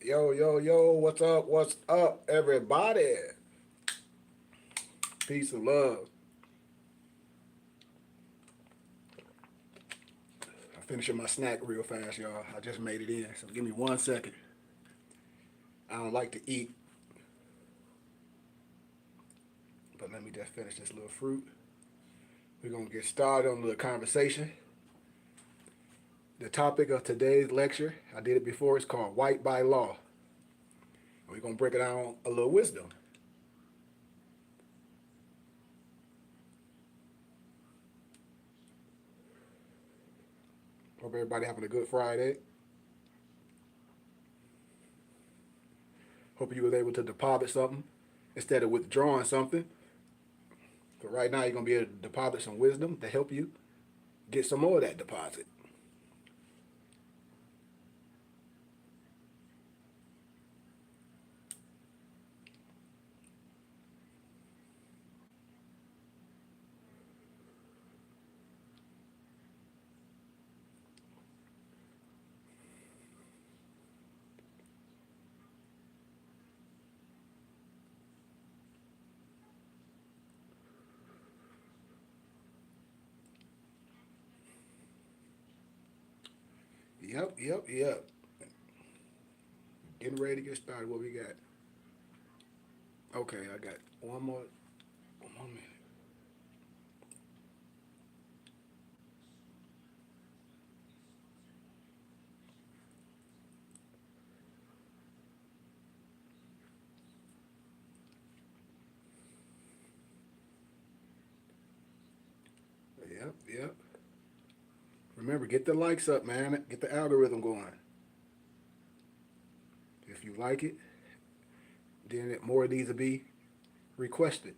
Yo, yo, yo, what's up, everybody? Peace and love. I'm finishing my snack real fast, y'all. I just made it in, so give me 1 second. I don't like to eat, but let me just finish this little fruit. We're gonna get started on the conversation. The topic of today's lecture, I did it before, it's called White by Law. We're gonna break it down a little wisdom. Hope everybody having a good Friday. Hope you was able to deposit something instead of withdrawing something. So right now you're gonna be able to deposit some wisdom to help you get some more of that deposit. Yep. Getting ready to get started. What we got? Okay, I got one more minute. Yep. Remember, get the likes up, man. Get the algorithm going. If you like it, then more of these will be requested.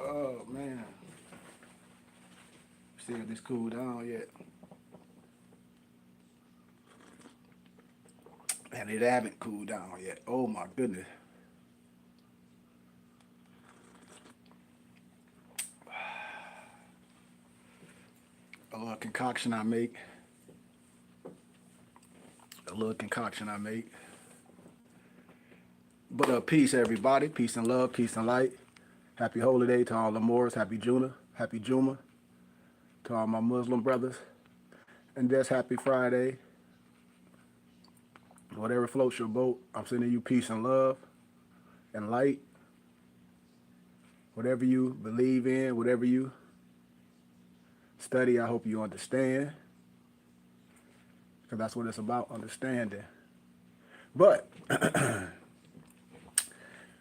Oh man, see if this cool down yet. And it haven't cooled down yet. Oh my goodness. A little concoction I make. A little concoction I make. But peace, everybody. Peace and love. Peace and light. Happy holy day to all the Moors. Happy Juna. Happy Juma to all my Muslim brothers. And just happy Friday. Whatever floats your boat, I'm sending you peace and love and light. Whatever you believe in, whatever you study, I hope you understand. Because that's what it's about, understanding. But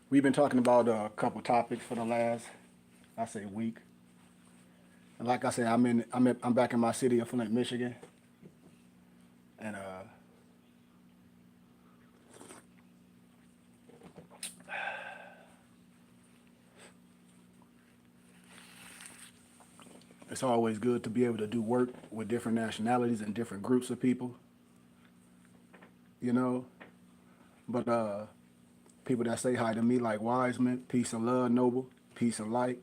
we've been talking about a couple topics for the last, I say, week. And like I said, I'm back in my city of Flint, Michigan, and it's always good to be able to do work with different nationalities and different groups of people, you know. But people that say hi to me, like Wiseman, peace and love, Noble, peace and light,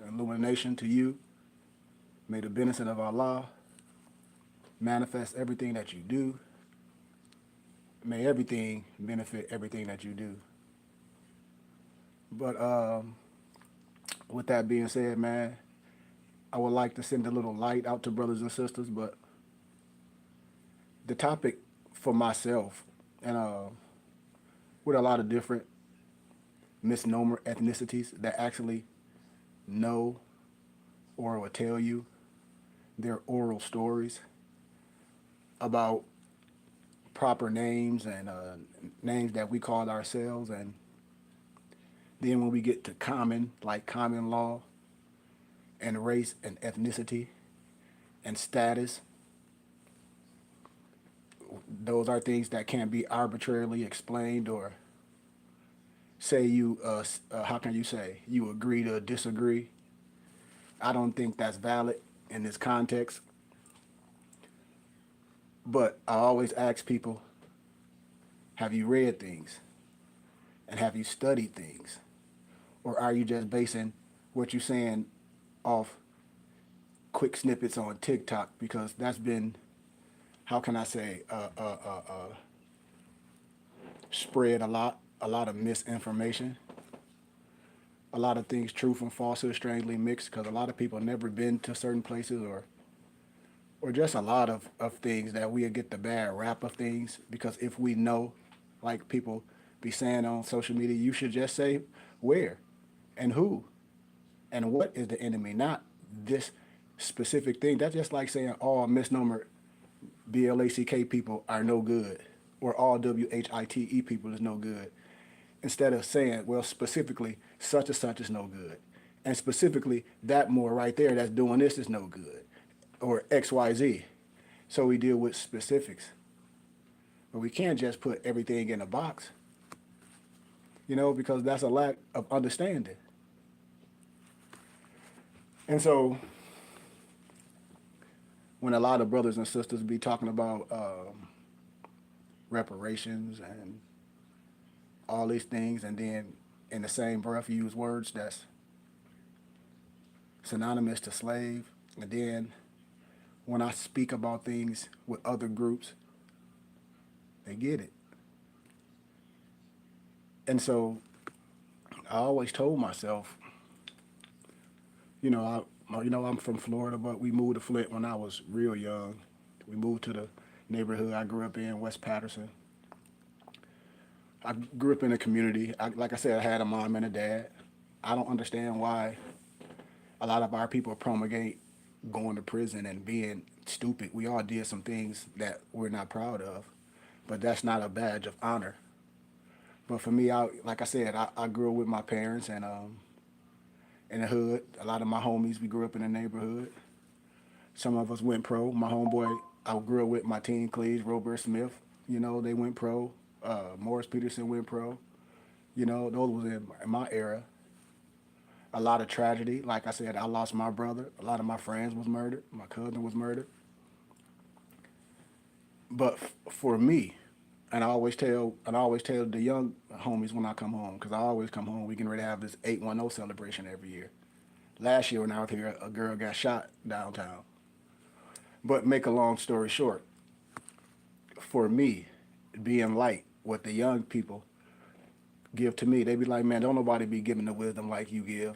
illumination to you. May the benefit of Allah manifest everything that you do. May everything benefit everything that you do. But with that being said, man, I would like to send a little light out to brothers and sisters, but the topic for myself, and with a lot of different misnomer ethnicities that actually know or will tell you their oral stories about proper names and names that we call ourselves. And then when we get to common, like common law and race and ethnicity and status. Those are things that can't be arbitrarily explained or say you, how can you say, you agree to disagree. I don't think that's valid in this context. But I always ask people, have you read things? And have you studied things? Or are you just basing what you're saying off quick snippets on TikTok? Because that's been, how can I say, spread a lot of misinformation, a lot of things, true from falsehood, strangely mixed. Because a lot of people never been to certain places, or just a lot of things that we get the bad rap of things. Because if we know, like people be saying on social media, you should just say where and who and what is the enemy, not this specific thing. That's just like saying all misnomer BLACK people are no good, or all WHITE people is no good, instead of saying, well, specifically, such and such is no good. And specifically, that more right there that's doing this is no good, or XYZ. So we deal with specifics. But we can't just put everything in a box, because that's a lack of understanding. And so when a lot of brothers and sisters be talking about reparations and all these things, and then in the same breath use words that's synonymous to slave, and then when I speak about things with other groups, they get it. And so I always told myself, I'm from Florida, but we moved to Flint when I was real young. We moved to the neighborhood I grew up in, West Patterson. I grew up in a community. Like I said, I had a mom and a dad. I don't understand why a lot of our people promulgate going to prison and being stupid. We all did some things that we're not proud of, but that's not a badge of honor. But for me, like I said, I grew up with my parents and in the hood. A lot of my homies, we grew up in the neighborhood. Some of us went pro. My homeboy, I grew up with my team, Cleves, Robert Smith. They went pro. Morris Peterson went pro. Those was in my era. A lot of tragedy. Like I said, I lost my brother. A lot of my friends was murdered. My cousin was murdered. But for me, and I always tell the young homies when I come home, because I always come home, we can ready to have this 810 celebration every year. Last year when I was here, a girl got shot downtown. But make a long story short, for me, being light, what the young people give to me, they be like, man, don't nobody be giving the wisdom like you give.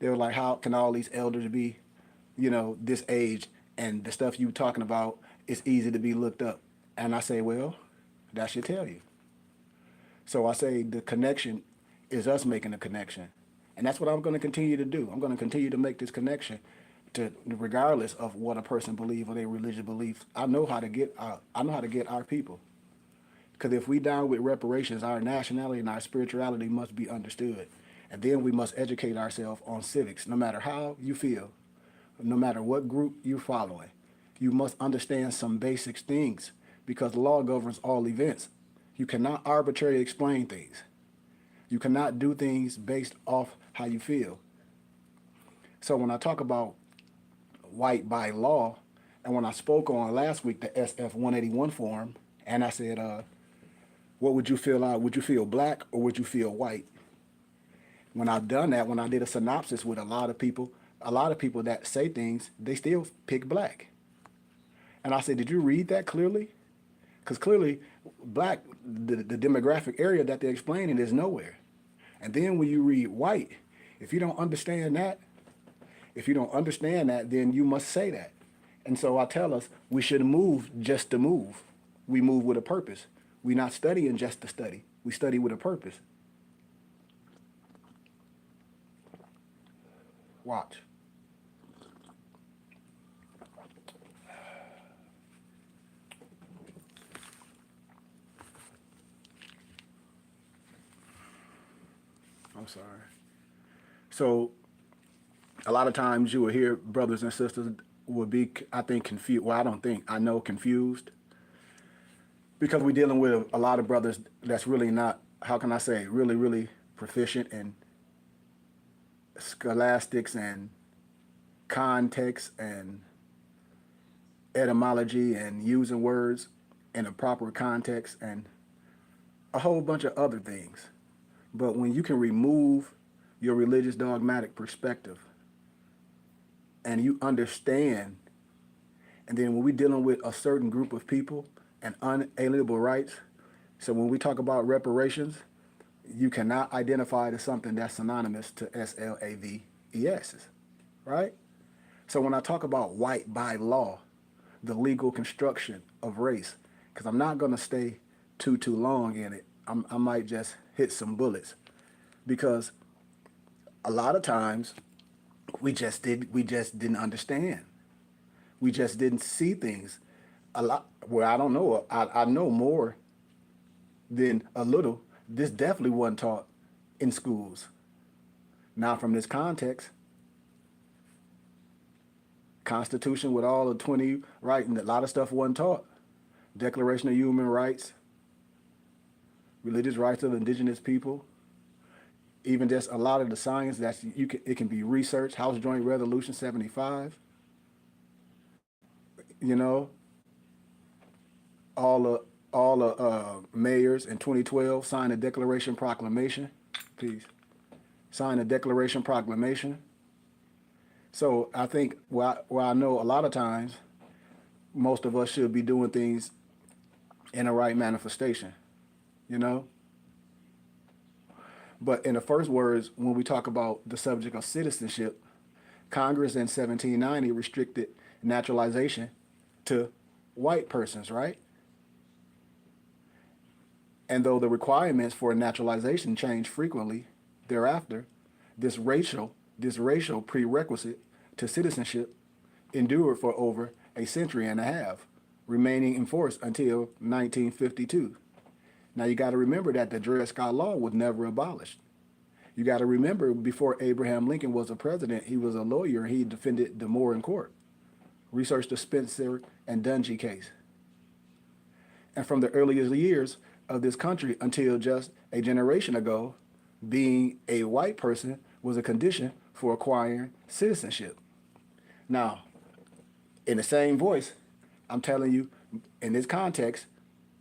They were like, how can all these elders be, this age, and the stuff you talking about is easy to be looked up? And I say, well, that should tell you. So I say the connection is us making a connection. And that's what I'm going to continue to do. I'm going to continue to make this connection, regardless of what a person believes or their religious beliefs. I know how to get our people. Because if we down with reparations, our nationality and our spirituality must be understood. And then we must educate ourselves on civics, no matter how you feel, no matter what group you're following. You must understand some basic things, because the law governs all events. You cannot arbitrarily explain things. You cannot do things based off how you feel. So when I talk about white by law, and when I spoke on last week the SF 181 forum, and I said, what would you feel out? Would you feel black or would you feel white? When I've done that, when I did a synopsis with a lot of people that say things, they still pick black. And I said, did you read that clearly? Because clearly, black, the demographic area that they're explaining is nowhere. And then when you read white, if you don't understand that, then you must say that. And so I tell us we should move just to move. We move with a purpose. We're not studying just to study. We study with a purpose. Watch. I'm sorry. So a lot of times you will hear brothers and sisters would be, I think, confused. Well, I don't think, I know confused, because we're dealing with a lot of brothers that's really not, how can I say, really, really proficient in scholastics and context and etymology and using words in a proper context and a whole bunch of other things. But when you can remove your religious dogmatic perspective and you understand, and then when we're dealing with a certain group of people and unalienable rights, so when we talk about reparations, you cannot identify it as something that's synonymous to SLAVES, right? So when I talk about white by law, the legal construction of race, because I'm not going to stay too long in it. I might just hit some bullets, because a lot of times we just didn't understand. We just didn't see things a lot. Well, I don't know. I know more than a little. This definitely wasn't taught in schools. Now, from this context, Constitution with all the 20 right, and a lot of stuff wasn't taught. Declaration of Human Rights, religious rights of indigenous people, even just a lot of the science that it can be researched. House Joint Resolution 75, you know, all the mayors in 2012 signed a Declaration Proclamation. Please sign a Declaration Proclamation. So I think, well, I know a lot of times most of us should be doing things in the right manifestation, you know? But in the first words, when we talk about the subject of citizenship, Congress in 1790 restricted naturalization to white persons, right? And though the requirements for naturalization changed frequently thereafter, this racial prerequisite to citizenship endured for over a century and a half, remaining in force until 1952. Now you got to remember that the Dred Scott Law was never abolished. You got to remember, before Abraham Lincoln was a president, he was a lawyer. He defended Moore in court. Research the Spencer and Dungy case. And from the earliest years of this country until just a generation ago, being a white person was a condition for acquiring citizenship. Now, in the same voice, I'm telling you, in this context,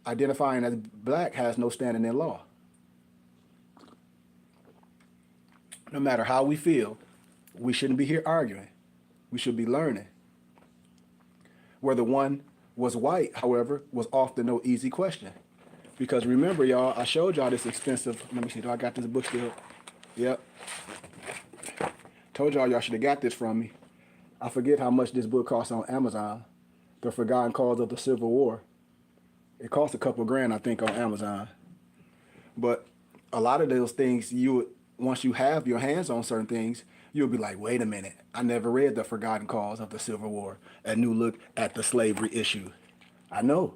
identifying as black has no standing in law. No matter how we feel, we shouldn't be here arguing. We should be learning. Whether one was white, however, was often no easy question. Because remember, y'all, I showed y'all this expensive, let me see, do I got this book still? Yep. Told y'all should have got this from me. I forget how much this book costs on Amazon, The Forgotten Cause of the Civil War. It costs a couple grand, I think, on Amazon. But a lot of those things, once you have your hands on certain things, you'll be like, wait a minute, I never read The Forgotten Cause of the Civil War, A New Look at the Slavery Issue. I know.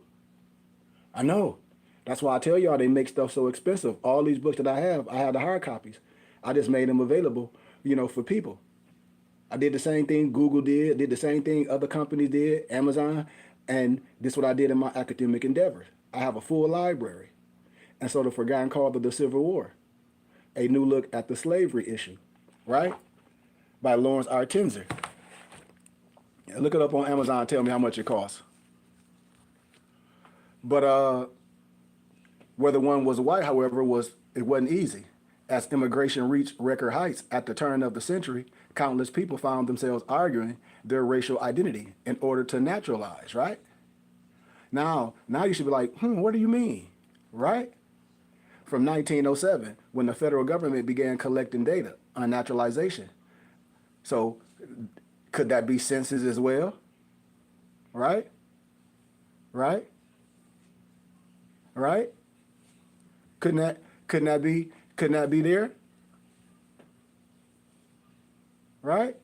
That's why I tell y'all they make stuff so expensive. All these books that I have the hard copies. I just made them available, for people. I did the same thing Google did the same thing other companies did, Amazon, and this is what I did in my academic endeavors. I have a full library. And so The Forgotten Cause of the Civil War, A New Look at the Slavery Issue, right? By Lawrence R. Tenzer. Look it up on Amazon and tell me how much it costs. But whether one was white, however, it wasn't easy. As immigration reached record heights at the turn of the century, countless people found themselves arguing their racial identity in order to naturalize, right? Now you should be like, what do you mean, right? From 1907, when the federal government began collecting data on naturalization. So could that be census as well? Right? Couldn't that be there? Right?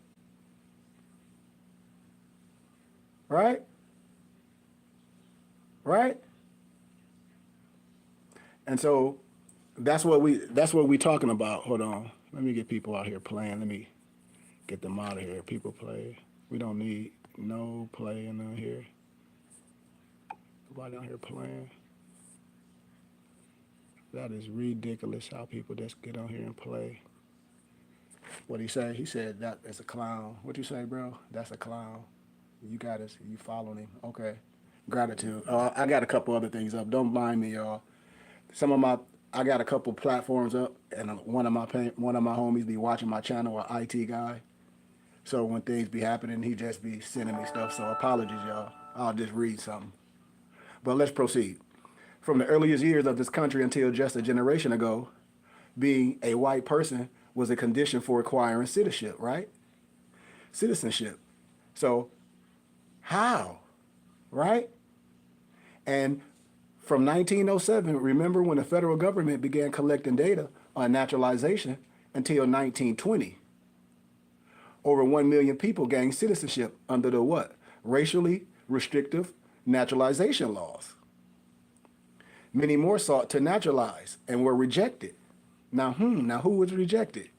And so that's what we talking about. Hold on. Let me get people out here playing. Let me get them out of here. People play. We don't need No playing on here. Nobody on here playing. That is ridiculous how people just get on here and play. What he say? He said that is a clown. What you say, bro? That's a clown. You got us. You following him? Okay. Gratitude. I got a couple other things up. Don't mind me, y'all. Some of my I got a couple platforms up, and one of my homies be watching my channel, an IT guy. So when things be happening, he just be sending me stuff. So apologies, y'all. I'll just read something. But let's proceed. From the earliest years of this country until just a generation ago, being a white person was a condition for acquiring citizenship, right? Citizenship. So how, right? And from 1907, remember when the federal government began collecting data on naturalization until 1920, over 1 million people gained citizenship under the what? Racially restrictive naturalization laws. Many more sought to naturalize and were rejected. Now who was rejected?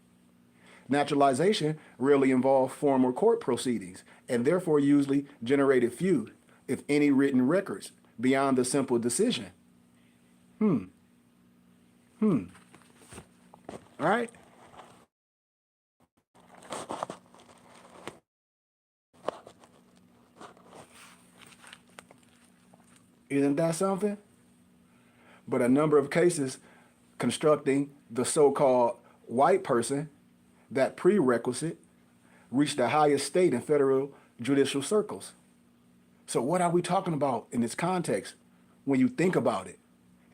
Naturalization rarely involved formal court proceedings and therefore usually generated few, if any, written records beyond the simple decision. All right? Isn't that something? But a number of cases constructing the so-called white person, that prerequisite, reached the highest state and federal judicial circles. So what are we talking about in this context when you think about it?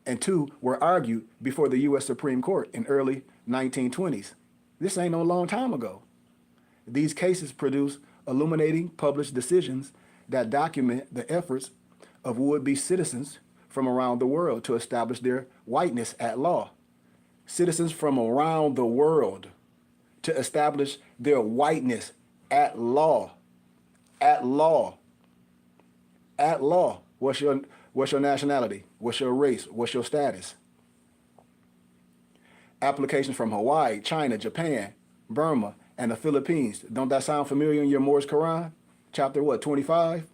And two were argued before the U.S. Supreme Court in early 1920s. This ain't no long time ago. These cases produce illuminating published decisions that document the efforts of would-be citizens from around the world to establish their whiteness at law. Citizens from around the world to establish their whiteness at law. At law. At law. What's your nationality? What's your race? What's your status? Applications from Hawaii, China, Japan, Burma, and the Philippines. Don't that sound familiar in your Moore's Quran? Chapter what, 25?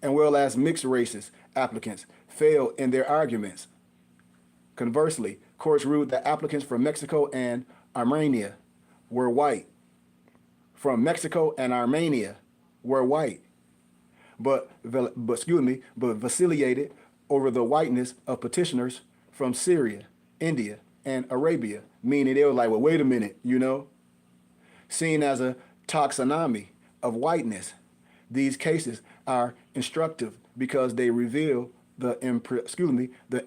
And well as mixed races applicants failed in their arguments. Conversely, courts ruled that applicants from Mexico and Armenia were white. From Mexico and Armenia were white, but vacillated over the whiteness of petitioners from Syria, India, and Arabia, meaning they were like, well, wait a minute, Seen as a taxonomy of whiteness, these cases are instructive because they reveal the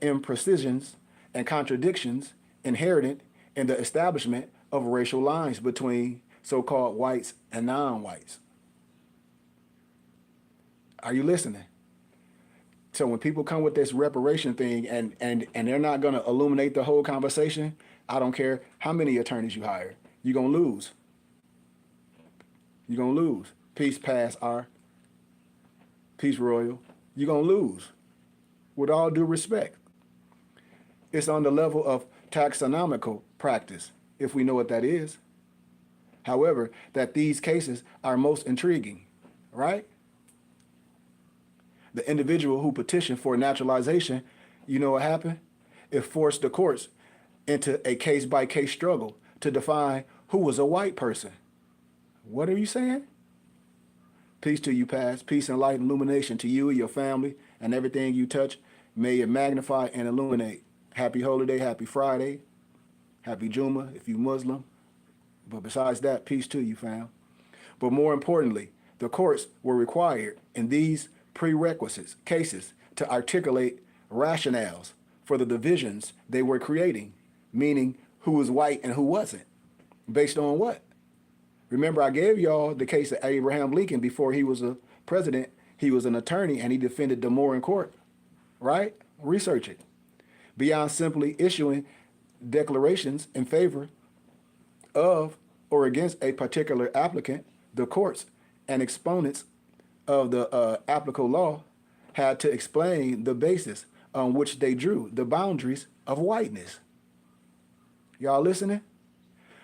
imprecisions and contradictions inherent in the establishment of racial lines between so-called whites and non-whites. Are you listening? So when people come with this reparation thing and they're not going to illuminate the whole conversation, I don't care how many attorneys you hire, you're going to lose. You're going to lose. Peace, Pass R. Peace, Royal. You're going to lose. With all due respect. It's on the level of taxonomical practice, if we know what that is. However, that these cases are most intriguing, right? The individual who petitioned for naturalization, you know what happened? It forced the courts into a case-by-case struggle to define who was a white person. What are you saying? Peace to you, Past. Peace and light and illumination to you and your family and everything you touch. May it magnify and illuminate. Happy Holy Day, happy Friday, happy Juma if you Muslim. But besides that, peace to you, fam. But more importantly, the courts were required in these prerequisites cases to articulate rationales for the divisions they were creating, meaning who was white and who wasn't. Based on what? Remember, I gave y'all the case of Abraham Lincoln before he was a president. He was an attorney and he defended the Moore in court, right? Research it. Beyond simply issuing declarations in favor of or against a particular applicant, the courts and exponents of the applicable law had to explain the basis on which they drew the boundaries of whiteness. Y'all listening?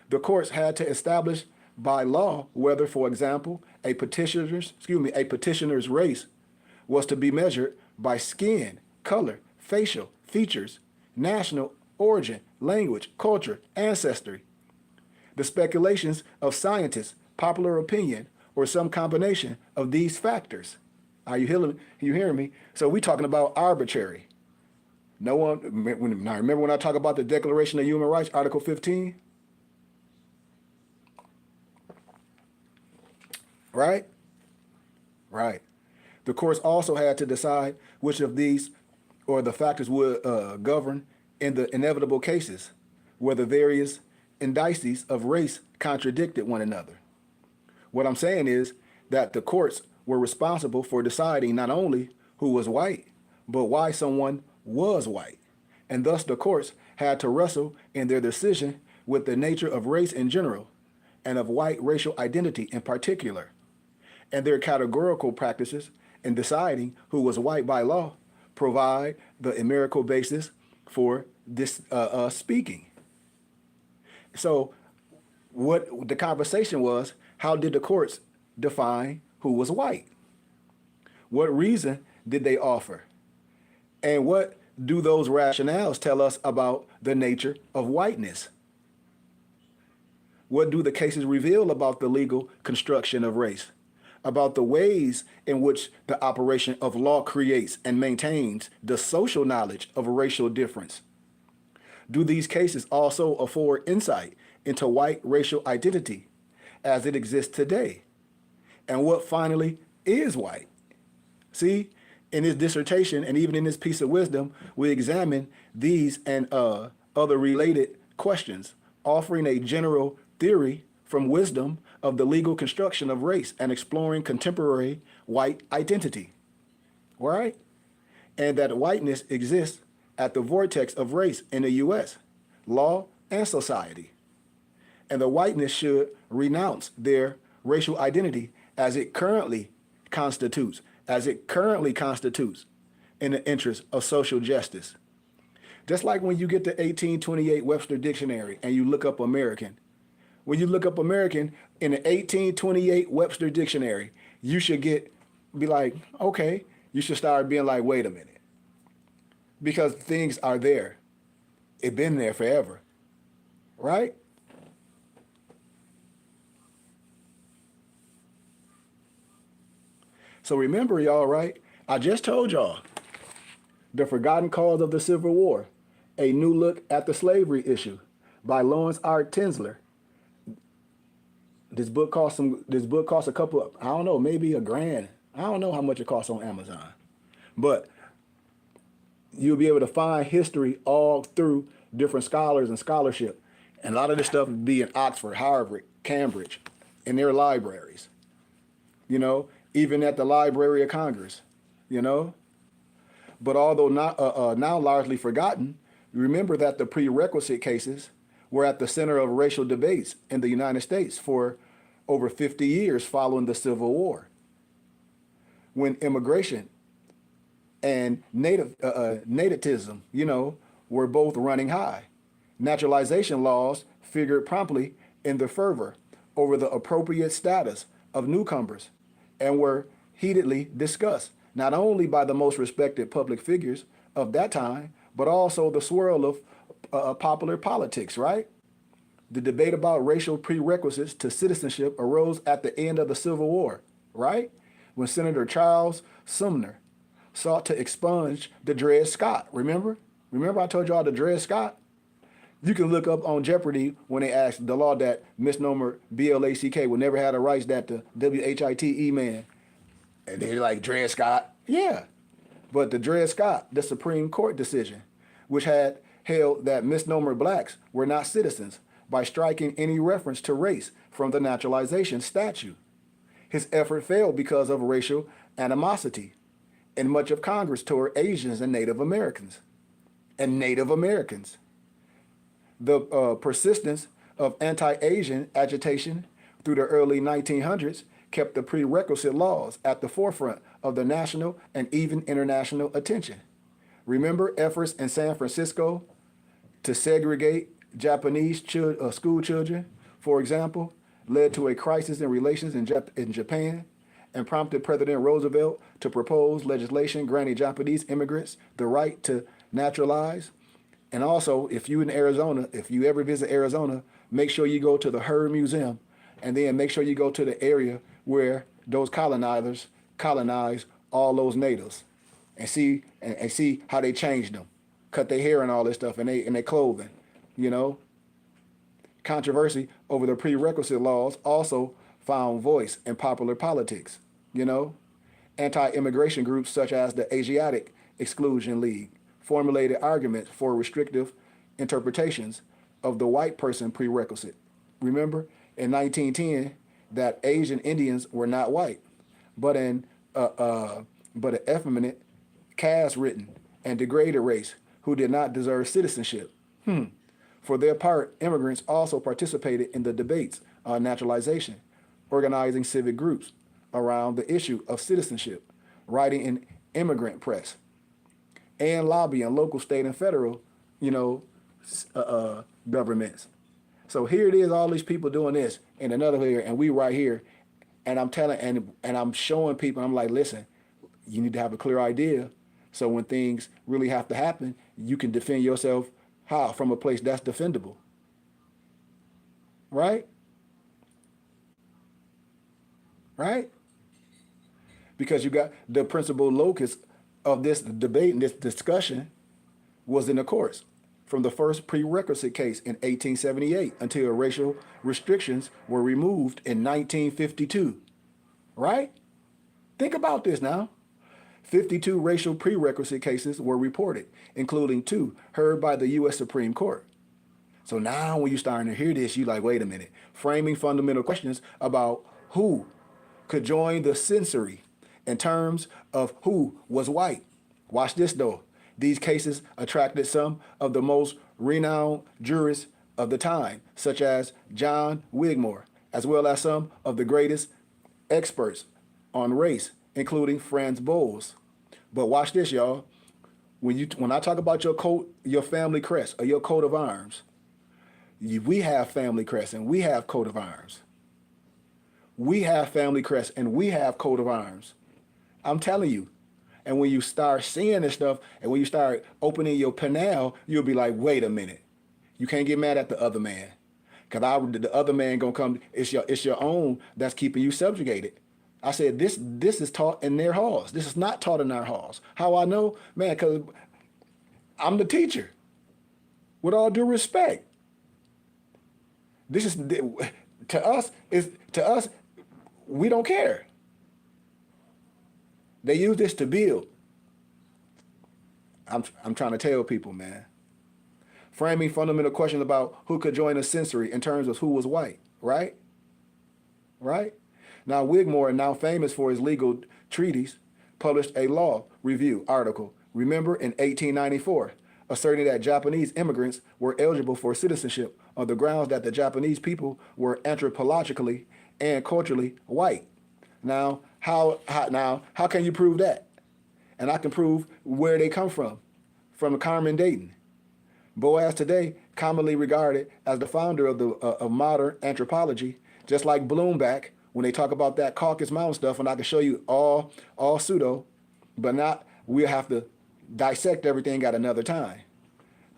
The courts had to establish by law whether, for example, a petitioner's race was to be measured by skin, color, facial features, national origin, language, culture, ancestry. The speculations of scientists, popular opinion, or some combination of these factors. Are you hearing me? So we talking about arbitrary. No one, now remember when I talk about the Declaration of Human Rights, Article 15? Right? Right. The courts also had to decide which of these or the factors would govern in the inevitable cases where the various indices of race contradicted one another. What I'm saying is that the courts were responsible for deciding not only who was white, but why someone was white. And thus the courts had to wrestle in their decision with the nature of race in general and of white racial identity in particular. And their categorical practices in deciding who was white by law provide the empirical basis for this speaking. So what the conversation was, how did the courts define who was white? What reason did they offer? And what do those rationales tell us about the nature of whiteness? What do the cases reveal about the legal construction of race? About the ways in which the operation of law creates and maintains the social knowledge of racial difference? Do these cases also afford insight into white racial identity as it exists today? And what finally is white? See, in his dissertation and even in this piece of wisdom, we examine these and other related questions, offering a general theory from wisdom of the legal construction of race and exploring contemporary white identity, right? And that whiteness exists at the vortex of race in the U.S., law and society. And the whiteness should renounce their racial identity as it currently constitutes in the interest of social justice. Just like when you get the 1828 Webster Dictionary and you look up American, when you look up American in the 1828 Webster Dictionary, you should be like, okay, you should start being like, wait a minute. Because things are there. It's been there forever, right? So remember, y'all, right? I just told y'all, The Forgotten Cause of the Civil War, A New Look at the Slavery Issue by Lawrence R. Tinsler. This book costs a couple of, I don't know, maybe $1,000. I don't know how much it costs on Amazon. But you'll be able to find history all through different scholars and scholarship. And a lot of this stuff would be in Oxford, Harvard, Cambridge, in their libraries. You know, even at the Library of Congress, you know. But although now largely forgotten, remember that the prerequisite cases were at the center of racial debates in the United States for over 50 years following the Civil War, when immigration and nativism, you know, were both running high. Naturalization laws figured promptly in the fervor over the appropriate status of newcomers and were heatedly discussed, not only by the most respected public figures of that time, but also the swirl of popular politics, right? The debate about racial prerequisites to citizenship arose at the end of the Civil War, right? When Senator Charles Sumner sought to expunge the Dred Scott. Remember I told y'all the Dred Scott? You can look up on Jeopardy when they asked the law that misnomer BLACK would never have the rights that the WHITE man. And they're like, Dred Scott? Yeah. But the Dred Scott, the Supreme Court decision, which had held that misnomer blacks were not citizens by striking any reference to race from the naturalization statute. His effort failed because of racial animosity in much of Congress toward Asians and Native Americans. The persistence of anti-Asian agitation through the early 1900s kept the prerequisite laws at the forefront of the national and even international attention. Remember efforts in San Francisco to segregate Japanese school children, for example, led to a crisis in relations in Japan and prompted President Roosevelt to propose legislation granting Japanese immigrants the right to naturalize. And also, if you in Arizona, if you ever visit Arizona, make sure you go to the Heard Museum, and then make sure you go to the area where those colonizers colonized all those natives, and see how they changed them, cut their hair and all this stuff, and their clothing. You know, controversy over the prerequisite laws also found voice in popular politics. You know, anti-immigration groups such as the Asiatic Exclusion League formulated arguments for restrictive interpretations of the white person prerequisite. Remember, in 1910, that Asian Indians were not white, but an effeminate, caste-ridden, and degraded race who did not deserve citizenship. For their part, immigrants also participated in the debates on naturalization, organizing civic groups around the issue of citizenship, writing in immigrant press, and lobbying local, state, and federal, governments. So here it is, all these people doing this and another here, and we right here, and I'm telling, and I'm showing people, I'm like, listen, you need to have a clear idea, so when things really have to happen, you can defend yourself how? From a place that's defendable, right? Right? Because you got the principal locus of this debate and this discussion was in the courts, from the first prerequisite case in 1878 until racial restrictions were removed in 1952, right? Think about this now. 52 racial prerequisite cases were reported, including 2 heard by the U.S. Supreme Court. So now when you're starting to hear this, you're like, wait a minute, framing fundamental questions about who could join the censory in terms of who was white. Watch this though. These cases attracted some of the most renowned jurists of the time, such as John Wigmore, as well as some of the greatest experts on race, including Franz Boas. But watch this, y'all. When I talk about your coat, your family crest, or your coat of arms, we have family crest and we have coat of arms. We have family crest and we have coat of arms. I'm telling you. And when you start seeing this stuff, and when you start opening your panel, you'll be like, wait a minute. You can't get mad at the other man. Because the other man gonna come, it's your own that's keeping you subjugated. I said, this is taught in their halls. This is not taught in our halls. How I know? Man, because I'm the teacher. With all due respect. This is, to us, we don't care. They use this to build. I'm trying to tell people, man. Framing fundamental questions about who could join a censory in terms of who was white, right? Right? Now, Wigmore, now famous for his legal treatise, published a law review article, remember, in 1894, asserting that Japanese immigrants were eligible for citizenship on the grounds that the Japanese people were anthropologically and culturally white. Now, how can you prove that? And I can prove where they come from Carmen Dayton. Boas today, commonly regarded as the founder of modern anthropology, just like Bloomback, when they talk about that Caucasus Mountain stuff, and I can show you all pseudo, but not, we'll have to dissect everything at another time.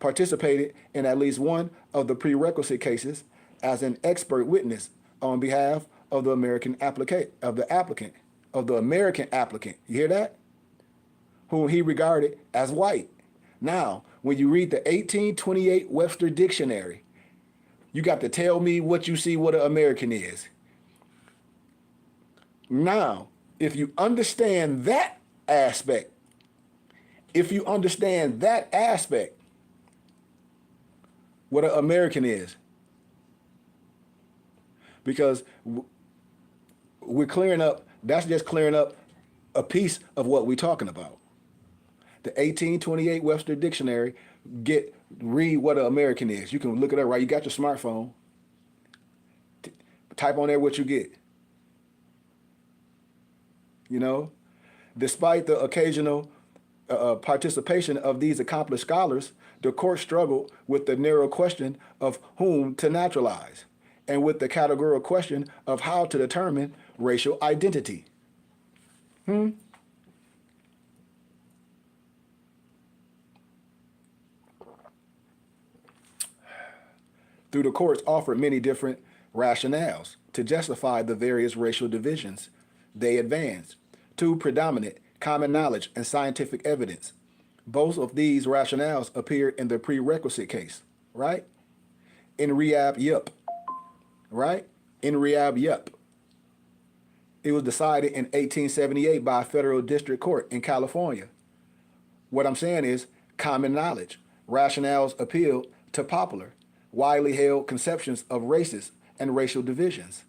Participated in at least one of the prerequisite cases as an expert witness on behalf of the American applicant. You hear that? Whom he regarded as white. Now, when you read the 1828 Webster Dictionary, you got to tell me what you see what an American is. Now, if you understand that aspect, what an American is, because we're clearing up, that's just clearing up a piece of what we're talking about. The 1828 Webster Dictionary, read what an American is. You can look it up, right? You got your smartphone. Type on there what you get. You know, despite the occasional participation of these accomplished scholars, the court struggled with the narrow question of whom to naturalize. and with the categorical question of how to determine racial identity. Through the courts offered many different rationales to justify the various racial divisions they advanced. Two predominant, common knowledge and scientific evidence. Both of these rationales appeared in the prerequisite case, right? In Riyab Yup, right? In Riyab Yup. It was decided in 1878 by a federal district court in California. What I'm saying is common knowledge. Rationales appealed to popular, widely held conceptions of races and racial divisions.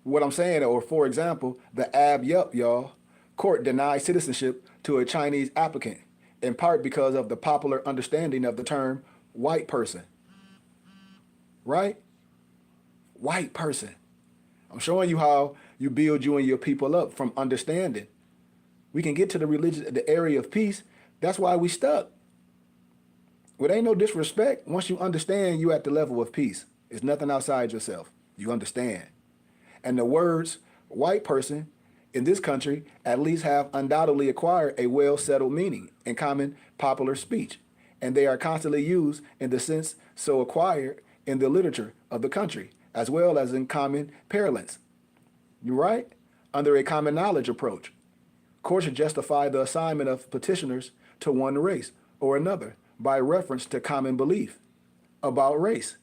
What I'm saying, or for example, the Ab Yup, y'all, court denied citizenship to a Chinese applicant, in part because of the popular understanding of the term white person. Right? White person. I'm showing you how you build you and your people up from understanding. We can get to the religion, the area of peace. That's why we stuck. Well, ain't no disrespect. Once you understand, you at the level of peace. It's nothing outside yourself. You understand. And the words white person in this country at least have undoubtedly acquired a well-settled meaning in common popular speech. And they are constantly used in the sense so acquired in the literature of the country, as well as in common parlance. You right? Under a common knowledge approach. Courts should justify the assignment of petitioners to one race or another by reference to common belief about race.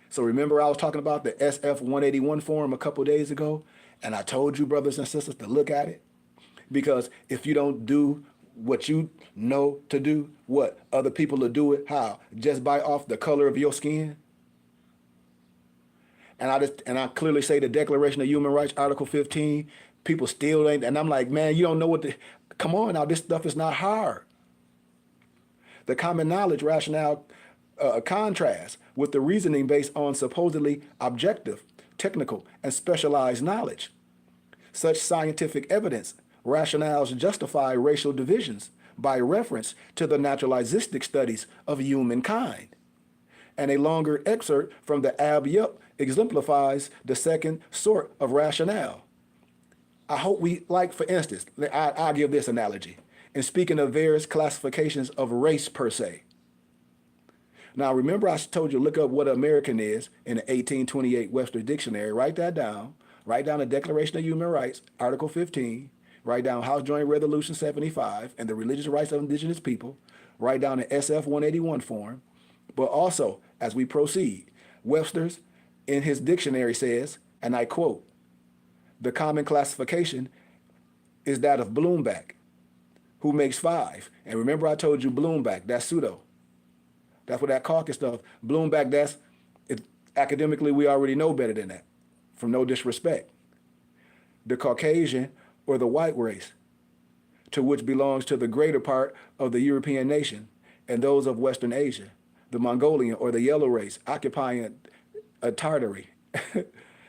So remember I was talking about the SF 181 form a couple days ago, and I told you, brothers and sisters, to look at it? Because if you don't do what you know to do, what? Other people will do it. How? Just by off the color of your skin? And I clearly say the Declaration of Human Rights, Article 15, people still ain't, and I'm like, man, you don't know come on now, this stuff is not hard. The common knowledge rationale contrasts with the reasoning based on supposedly objective, technical, and specialized knowledge. Such scientific evidence rationales justify racial divisions by reference to the naturalistic studies of humankind. And a longer excerpt from the Ab Yup exemplifies the second sort of rationale. I hope for instance, I'll give this analogy. In speaking of various classifications of race per se. Now, remember I told you look up what American is in the 1828 Webster Dictionary. Write that down. Write down the Declaration of Human Rights, Article 15. Write down House Joint Resolution 75 and the religious rights of indigenous people. Write down the SF 181 form. But also, as we proceed, Webster's in his dictionary says, and I quote, the common classification is that of Bloomback, who makes 5. And remember I told you Bloomback, that's pseudo. That's what that caucus stuff. Bloomback, academically we already know better than that, from no disrespect. The Caucasian or the white race, to which belongs to the greater part of the European nation and those of Western Asia. The Mongolian or the yellow race, occupying a Tartary,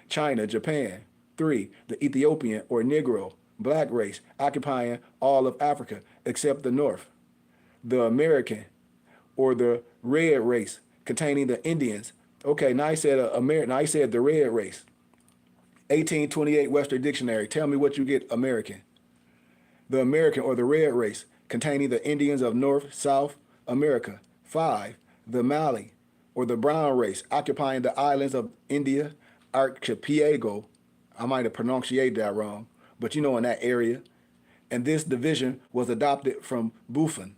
China, Japan. 3, the Ethiopian or Negro, black race, occupying all of Africa except the north. The American or the red race, containing the Indians. Okay, now I said now I said the red race. 1828 Webster Dictionary, tell me what you get, American. The American or the red race, containing the Indians of North, South America. 5, the Mali or the brown race, occupying the islands of India, archipelago. I might have pronunciated that wrong, but you know, in that area. And this division was adopted from Buffon,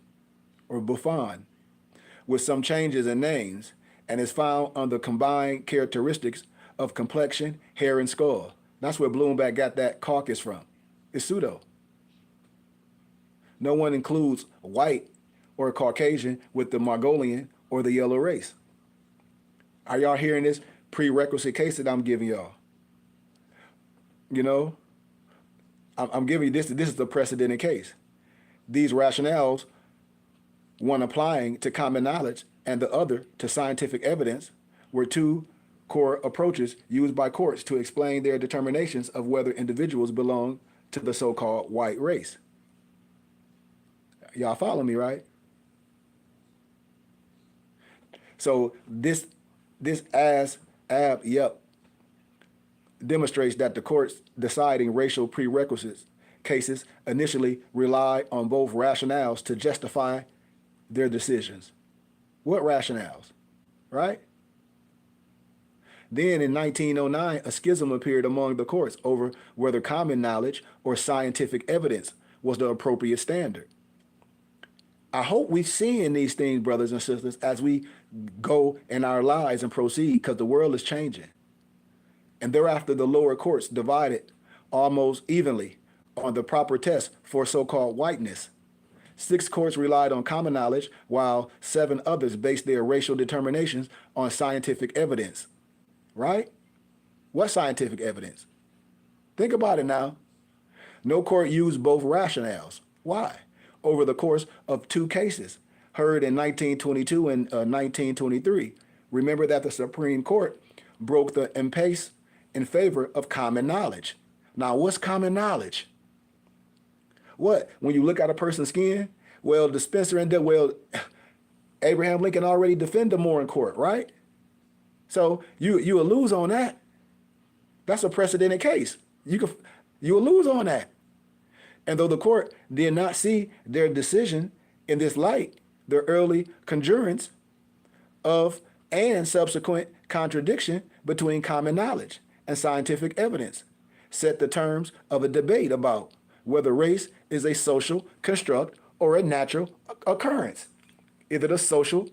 with some changes in names, and is found under combined characteristics of complexion, hair, and skull. That's where Bloomback got that caucus from. It's pseudo. No one includes white or Caucasian with the Mongolian or the yellow race. Are y'all hearing this prerequisite case that I'm giving y'all? You know, I'm giving you this. This is the precedented case. These rationales, one applying to common knowledge and the other to scientific evidence, were two core approaches used by courts to explain their determinations of whether individuals belong to the so-called white race. Y'all follow me, right? So this as Yep, demonstrates that the courts deciding racial prerequisites cases initially rely on both rationales to justify their decisions. What rationales, right? Then in 1909, a schism appeared among the courts over whether common knowledge or scientific evidence was the appropriate standard. I hope we're seeing these things, brothers and sisters, as we go in our lives and proceed, because the world is changing. And thereafter, the lower courts divided almost evenly on the proper test for so-called whiteness. 6 courts relied on common knowledge, while 7 others based their racial determinations on scientific evidence. Right? What scientific evidence? Think about it now. No court used both rationales. Why? Over the course of 2 cases, heard in 1922 and 1923. Remember that the Supreme Court broke the impasse in favor of common knowledge. Now, what's common knowledge? What? When you look at a person's skin, well, the Spencer and Abraham Lincoln already defended more in court, right? So you will lose on that. That's a precedented case. You will lose on that. And though the court did not see their decision in this light, the early conjurance of and subsequent contradiction between common knowledge and scientific evidence set the terms of a debate about whether race is a social construct or a natural occurrence. Is it a social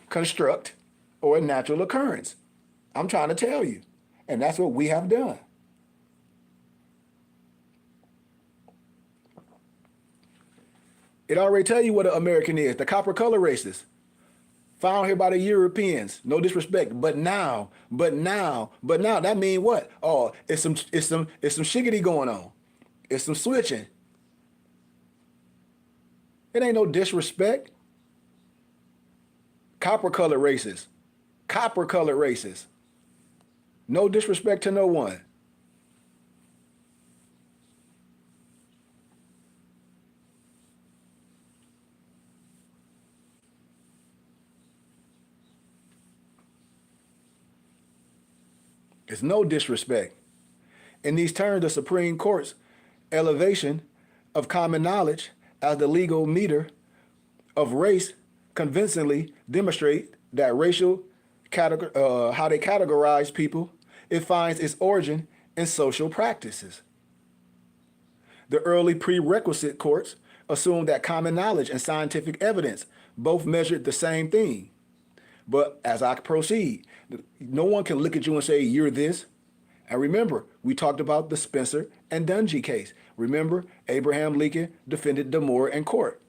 construct or a natural occurrence? I'm trying to tell you. And that's what we have done. It already tell you what an American is. The copper color races. Found here by the Europeans. No disrespect. But now, that mean what? Oh, it's some shiggity going on. It's some switching. It ain't no disrespect. Copper color races. Copper color races. No disrespect to no one. It's no disrespect. In these terms, the Supreme Court's elevation of common knowledge as the legal meter of race convincingly demonstrate that racial how they categorize people, it finds its origin in social practices. The early prerequisite courts assumed that common knowledge and scientific evidence both measured the same thing. But as I proceed, no one can look at you and say, you're this. And remember, we talked about the Spencer and Dungy case. Remember, Abraham Lincoln defended DeMoore in court.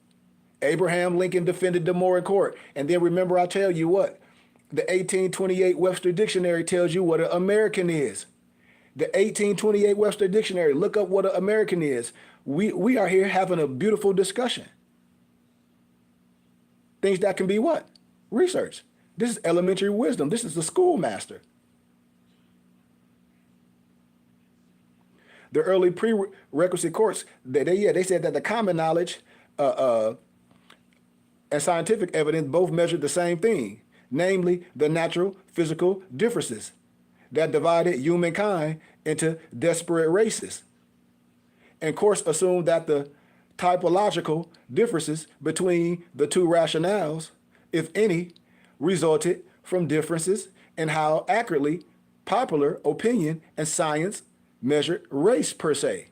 Abraham Lincoln defended DeMoore in court. And then remember, I tell you what, the 1828 Webster Dictionary tells you what an American is. The 1828 Webster Dictionary, look up what an American is. We are here having a beautiful discussion. Things that can be what? Research. This is elementary wisdom. This is the schoolmaster. The early prerequisite courts, they said that the common knowledge and scientific evidence both measured the same thing, namely the natural physical differences that divided humankind into disparate races. And courts assumed that the typological differences between the 2 rationales, if any, resulted from differences in how accurately popular opinion and science measured race per se,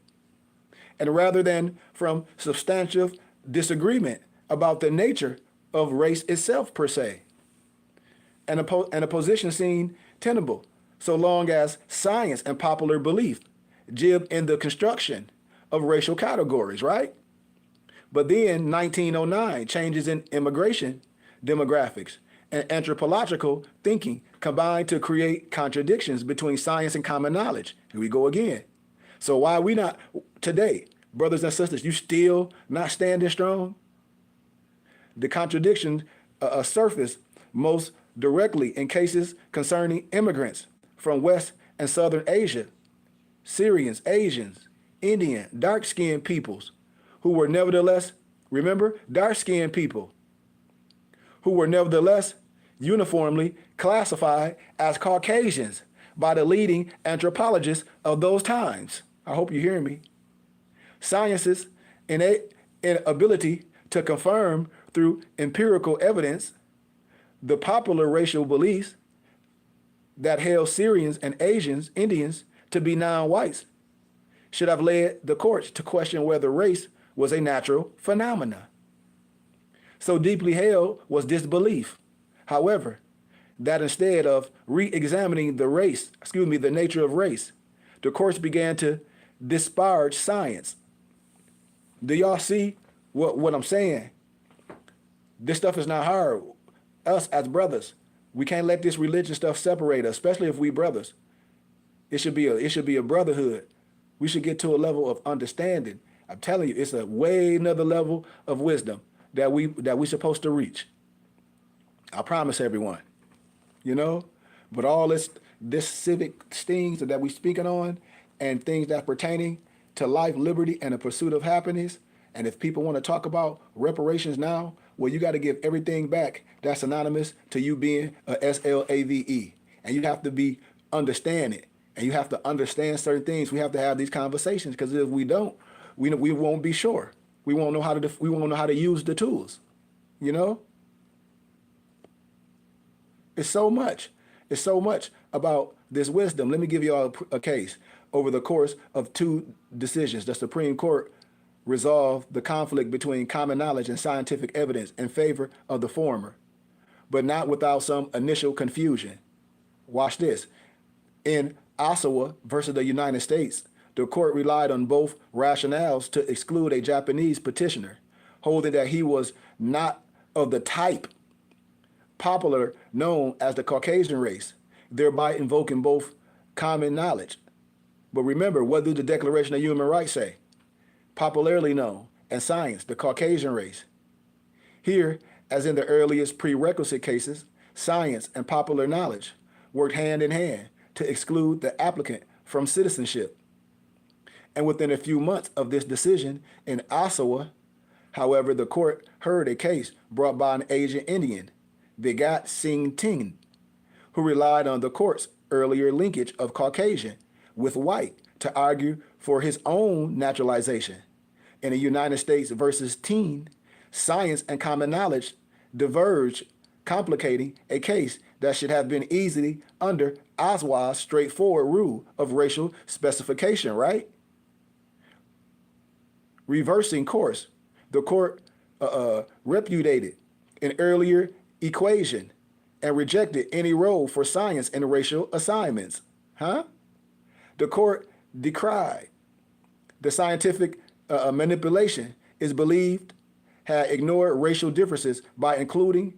and rather than from substantive disagreement about the nature of race itself per se, and a position seen tenable so long as science and popular belief jib in the construction of racial categories, right? But then 1909, changes in immigration demographics and anthropological thinking combined to create contradictions between science and common knowledge. Here we go again. So why are we not today, brothers and sisters, you still not standing strong? The contradictions surface most directly in cases concerning immigrants from West and Southern Asia, Syrians, Asians, Indian, dark-skinned peoples who were nevertheless, remember, dark-skinned people who were nevertheless uniformly classified as Caucasians by the leading anthropologists of those times. I hope you hear me. Science's inability to confirm through empirical evidence the popular racial beliefs that held Syrians and Indians to be non-whites should have led the courts to question whether race was a natural phenomenon. So deeply held was this belief, however, that instead of re-examining the nature of race, the courts began to disparage science. Do y'all see what I'm saying? This stuff is not hard. Us as brothers, we can't let this religion stuff separate us, especially if we brothers. It should be a brotherhood. We should get to a level of understanding. I'm telling you, it's a way another level of wisdom that we're supposed to reach. I promise everyone, you know. But all this civic things that we speaking on, and things that pertaining to life, liberty, and the pursuit of happiness. And if people want to talk about reparations now, well, you got to give everything back that's synonymous to you being a SLAVE. And you have to understand it. And you have to understand certain things. We have to have these conversations, because if we don't, we won't be sure. We won't know how to use the tools. You know? It's so much. It's so much about this wisdom. Let me give you all a case. Over the course of 2 decisions, the Supreme Court resolved the conflict between common knowledge and scientific evidence in favor of the former, but not without some initial confusion. Watch this. In Osawa versus the United States, the court relied on both rationales to exclude a Japanese petitioner, holding that he was not of the type popular known as the Caucasian race, thereby invoking both common knowledge. But remember, what do the Declaration of Human Rights say? Popularly known, and science, the Caucasian race. Here, as in the earliest prerequisite cases, science and popular knowledge worked hand in hand to exclude the applicant from citizenship. And within a few months of this decision in Osawa, however, the court heard a case brought by an Asian Indian, Vigat Singh Ting, who relied on the court's earlier linkage of Caucasian with white to argue for his own naturalization. In the United States versus Teen, science and common knowledge diverged, complicating a case that should have been easily under Osawa's straightforward rule of racial specification, right? Reversing course, the court repudiated an earlier equation and rejected any role for science in racial assignments. The court decried the scientific manipulation is believed had ignored racial differences by including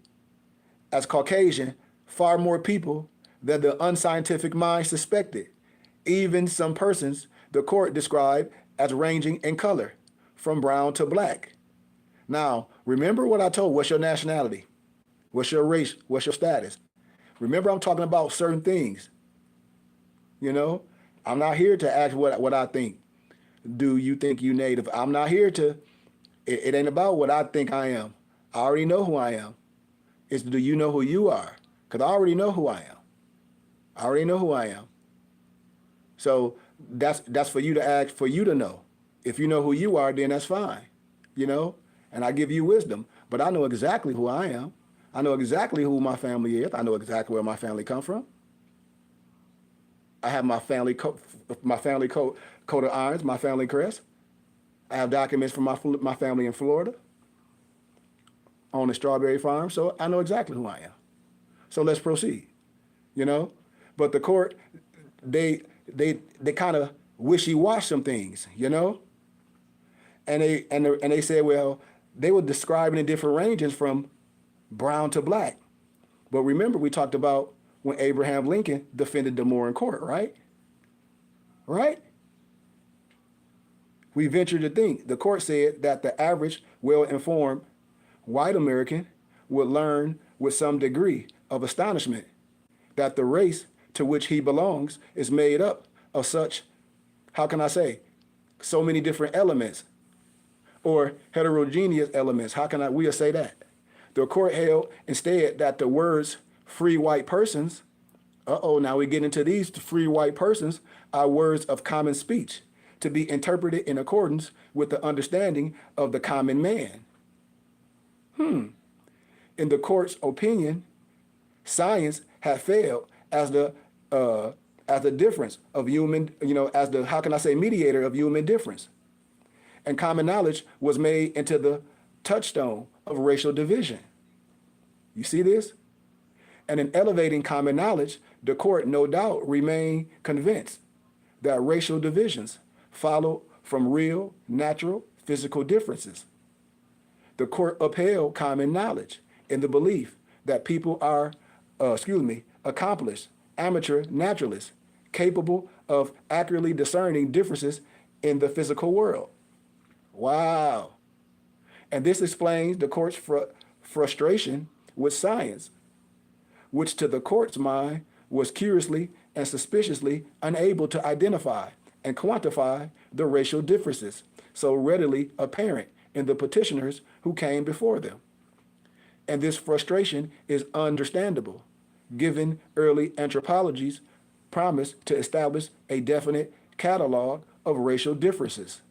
as Caucasian far more people than the unscientific mind suspected. Even some persons the court described as ranging in color from brown to black. Now, remember what I told, what's your nationality? What's your race? What's your status? Remember, I'm talking about certain things. You know, I'm not here to ask what I think. Do you think you native? I'm not here to, it ain't about what I think I am. I already know who I am. It's do you know who you are? Because I already know who I am. I already know who I am. So that's for you to ask, for you to know. If you know who you are, then that's fine, you know? And I give you wisdom, but I know exactly who I am. I know exactly who my family is. I know exactly where my family come from. I have my family coat of arms, my family crest. I have documents from my family in Florida on the strawberry farm, so I know exactly who I am. So let's proceed, you know? But the court, they kind of wishy-wash some things, you know? And they said, well, they were describing in different ranges from brown to black. But remember, we talked about when Abraham Lincoln defended the Moore in court, right? Right? We venture to think the court said that the average well-informed white American would learn with some degree of astonishment that the race to which he belongs is made up of such, how can I say, so many different elements or heterogeneous elements. How can we'll say that? The court held instead that the words free white persons Uh-oh, now we get into these free white persons are words of common speech to be interpreted in accordance with the understanding of the common man. In the court's opinion, science had failed as the difference of human, as the, how can I say, mediator of human difference. And common knowledge was made into the touchstone of racial division. You see this? And in elevating common knowledge, the court no doubt remained convinced that racial divisions follow from real, natural, physical differences. The court upheld common knowledge in the belief that people are, accomplished, amateur naturalists, capable of accurately discerning differences in the physical world. Wow. And this explains the court's frustration with science, which to the court's mind was curiously and suspiciously unable to identify and quantify the racial differences so readily apparent in the petitioners who came before them. And this frustration is understandable, given early anthropology's promise to establish a definite catalog of racial differences,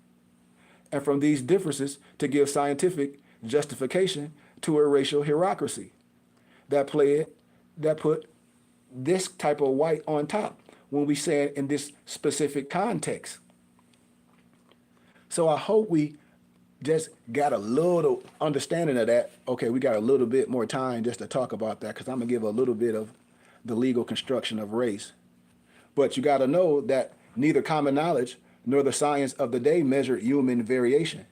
and from these differences to give scientific justification to a racial hierarchy that put this type of white on top when we say it in this specific context. So I hope we just got a little understanding of that. Okay, we got a little bit more time just to talk about that because I'm going to give a little bit of the legal construction of race. But you got to know that neither common knowledge nor the science of the day measured human variation,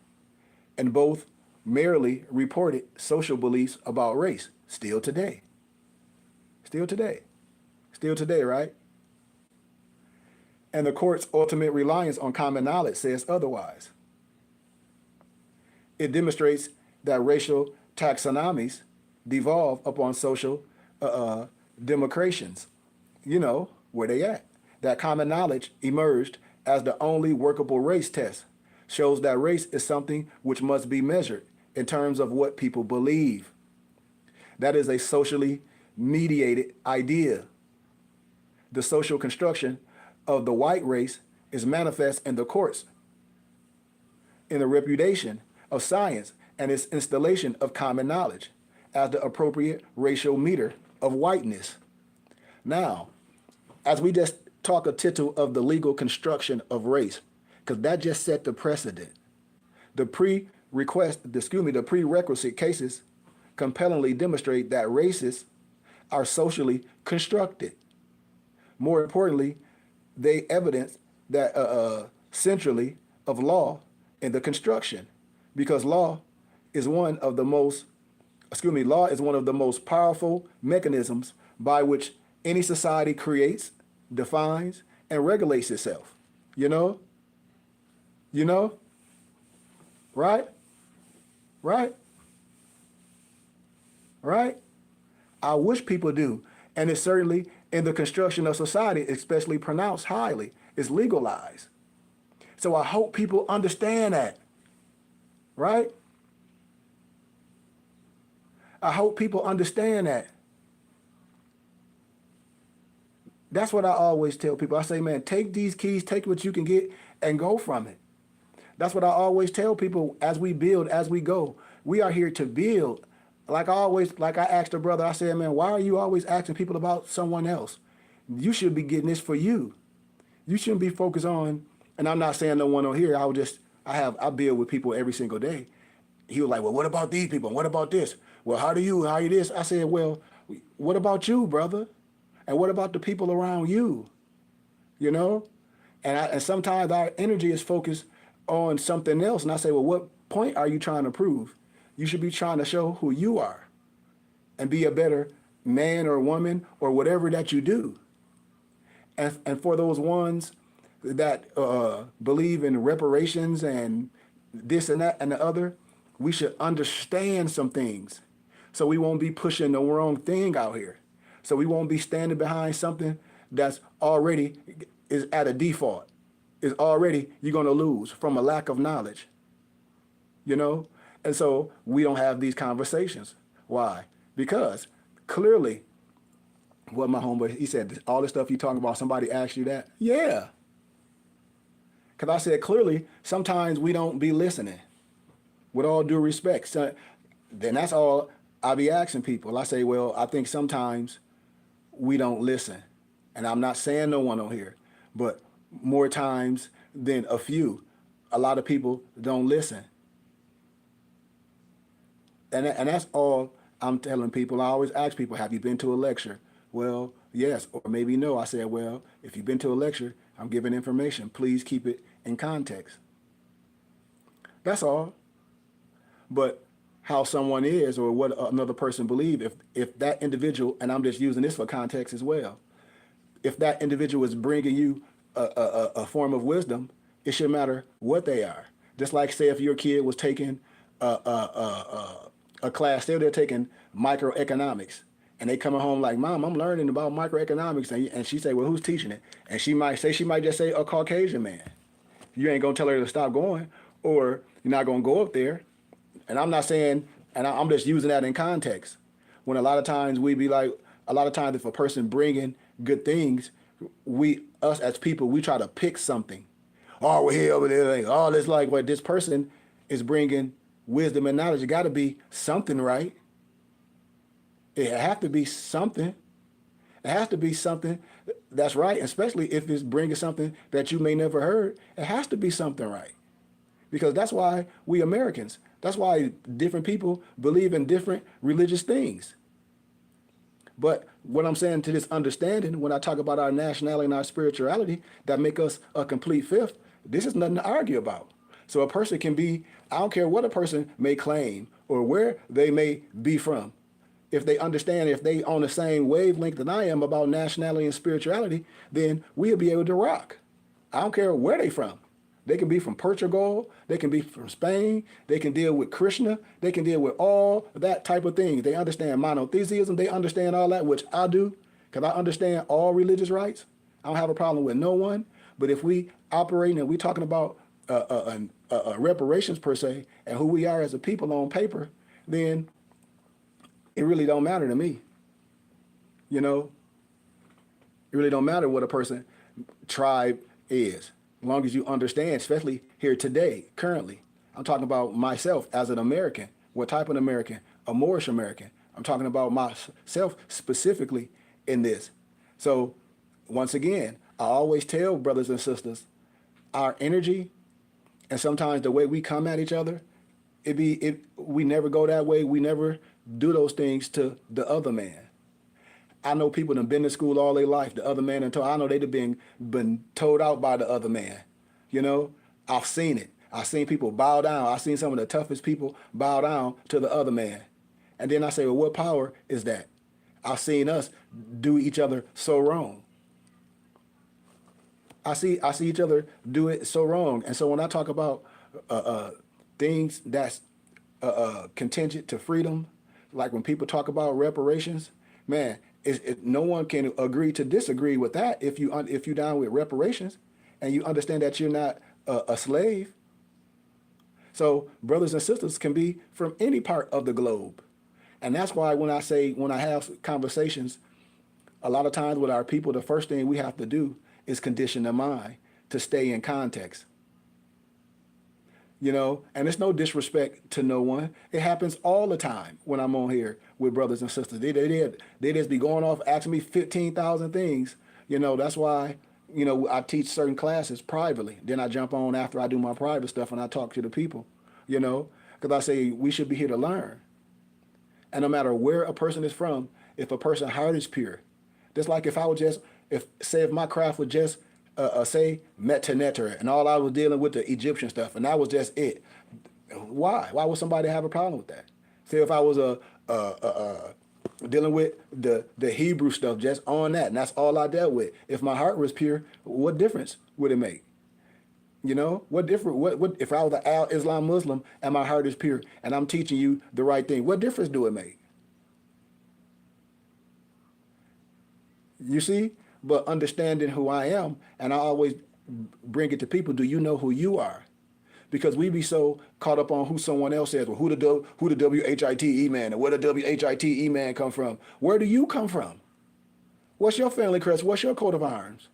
and both merely reported social beliefs about race still today. Still today, right? And the court's ultimate reliance on common knowledge says otherwise. It demonstrates that racial taxonomies devolve upon social democrations. You know, where they at. That common knowledge emerged as the only workable race test, shows that race is something which must be measured in terms of what people believe. That is a socially mediated idea. The social construction of the white race is manifest in the courts, in the repudiation of science and its installation of common knowledge as the appropriate racial meter of whiteness. Now, as we just talk a tittle of the legal construction of race, because that just set the precedent. The prerequisite cases compellingly demonstrate that races are socially constructed. More importantly, they evidence that centrally of law in the construction, because law is one of the most powerful mechanisms by which any society creates, defines, and regulates itself. You know? Right? I wish people do. And it's certainly in the construction of society, especially pronounced highly, is legalized. So I hope people understand that. Right? I hope people understand that. That's what I always tell people. I say, man, take these keys, take what you can get, and go from it. That's what I always tell people as we build, as we go. We are here to build. Like I asked a brother, I said, man, why are you always asking people about someone else? You should be getting this for you. You shouldn't be focused on, and I'm not saying no one on here, I build with people every single day. He was like, well, what about these people? What about this? Well, how you this? I said, well, what about you, brother? And what about the people around you? You know? And sometimes our energy is focused on something else. And I say, well, what point are you trying to prove? You should be trying to show who you are and be a better man or woman or whatever that you do. And for those ones that believe in reparations and this and that and the other, we should understand some things so we won't be pushing the wrong thing out here. So we won't be standing behind something that's already is at a default. Is already you're going to lose from a lack of knowledge. You know? And so we don't have these conversations. Why? Because clearly What my homeboy, he said, all this stuff you talking about, somebody asked you that? Yeah. Because I said, clearly, sometimes we don't be listening. With all due respect. So, then that's all I be asking people. I say, well, I think sometimes we don't listen. And I'm not saying no one on here, but more times than a few, a lot of people don't listen. And that's all I'm telling people. I always ask people, have you been to a lecture? Well, yes, or maybe no. I said, well, if you've been to a lecture, I'm giving information. Please keep it in context. That's all. But how someone is or what another person believes, if that individual, and I'm just using this for context as well, if that individual is bringing you a form of wisdom, it shouldn't matter what they are. Just like say if your kid was taking a class, say they're taking microeconomics, and they coming home like, Mom, I'm learning about microeconomics, and she say, well, who's teaching it? And she might just say a Caucasian man. You ain't gonna tell her to stop going, or you're not gonna go up there. And I'm not saying, and I'm just using that in context. When a lot of times we be like, a lot of times if a person bringing good things, us as people, we try to pick something. Oh, we're here over there. Like, oh, it's like what this person is bringing wisdom and knowledge. It got to be something, right? It has to be something. It has to be something that's right, especially if it's bringing something that you may never heard. It has to be something right. Because that's why we Americans, that's why different people believe in different religious things. But what I'm saying to this understanding, when I talk about our nationality and our spirituality that make us a complete fifth, this is nothing to argue about. So a person can be, I don't care what a person may claim or where they may be from. If they understand, if they on the same wavelength that I am about nationality and spirituality, then we'll be able to rock. I don't care where they from. They can be from Portugal, they can be from Spain, they can deal with Krishna, they can deal with all that type of thing. They understand monotheism, they understand all that, which I do, because I understand all religious rights. I don't have a problem with no one. But if we operating and we talking about reparations per se, and who we are as a people on paper, then it really don't matter to me. You know, it really don't matter what a person tribe is. As long as you understand, especially here today, currently. I'm talking about myself as an American. What type of American? A Moorish American. I'm talking about myself specifically in this. So once again, I always tell brothers and sisters, our energy and sometimes the way we come at each other, we never go that way. We never do those things to the other man. I know people that have been to school all their life. The other man, I know they've been told out by the other man. You know, I've seen it. I've seen people bow down. I've seen some of the toughest people bow down to the other man. And then I say, well, what power is that? I've seen us do each other so wrong. I see each other do it so wrong. And so when I talk about things that's contingent to freedom, like when people talk about reparations, man, no one can agree to disagree with that if you down with reparations and you understand that you're not a slave. So brothers and sisters can be from any part of the globe. And that's why when I have conversations, a lot of times with our people, the first thing we have to do is condition the mind to stay in context. You know, and it's no disrespect to no one. It happens all the time when I'm on here with brothers and sisters. They just be going off asking me 15,000 things. You know, that's why, you know, I teach certain classes privately. Then I jump on after I do my private stuff and I talk to the people, you know, because I say we should be here to learn. And no matter where a person is from, if a person's heart is pure, just like if my craft was just say Metaneter, and all I was dealing with the Egyptian stuff, and that was just it. Why? Why would somebody have a problem with that? Say if I was dealing with the Hebrew stuff just on that, and that's all I dealt with. If my heart was pure, what difference would it make? You know, what different? What if I was an Al-Islam Muslim and my heart is pure, and I'm teaching you the right thing? What difference do it make? You see? But understanding who I am, and I always bring it to people, do you know who you are? Because we be so caught up on who someone else says, well, who the WHITE man, and where the WHITE man come from? Where do you come from? What's your family crest? What's your coat of arms?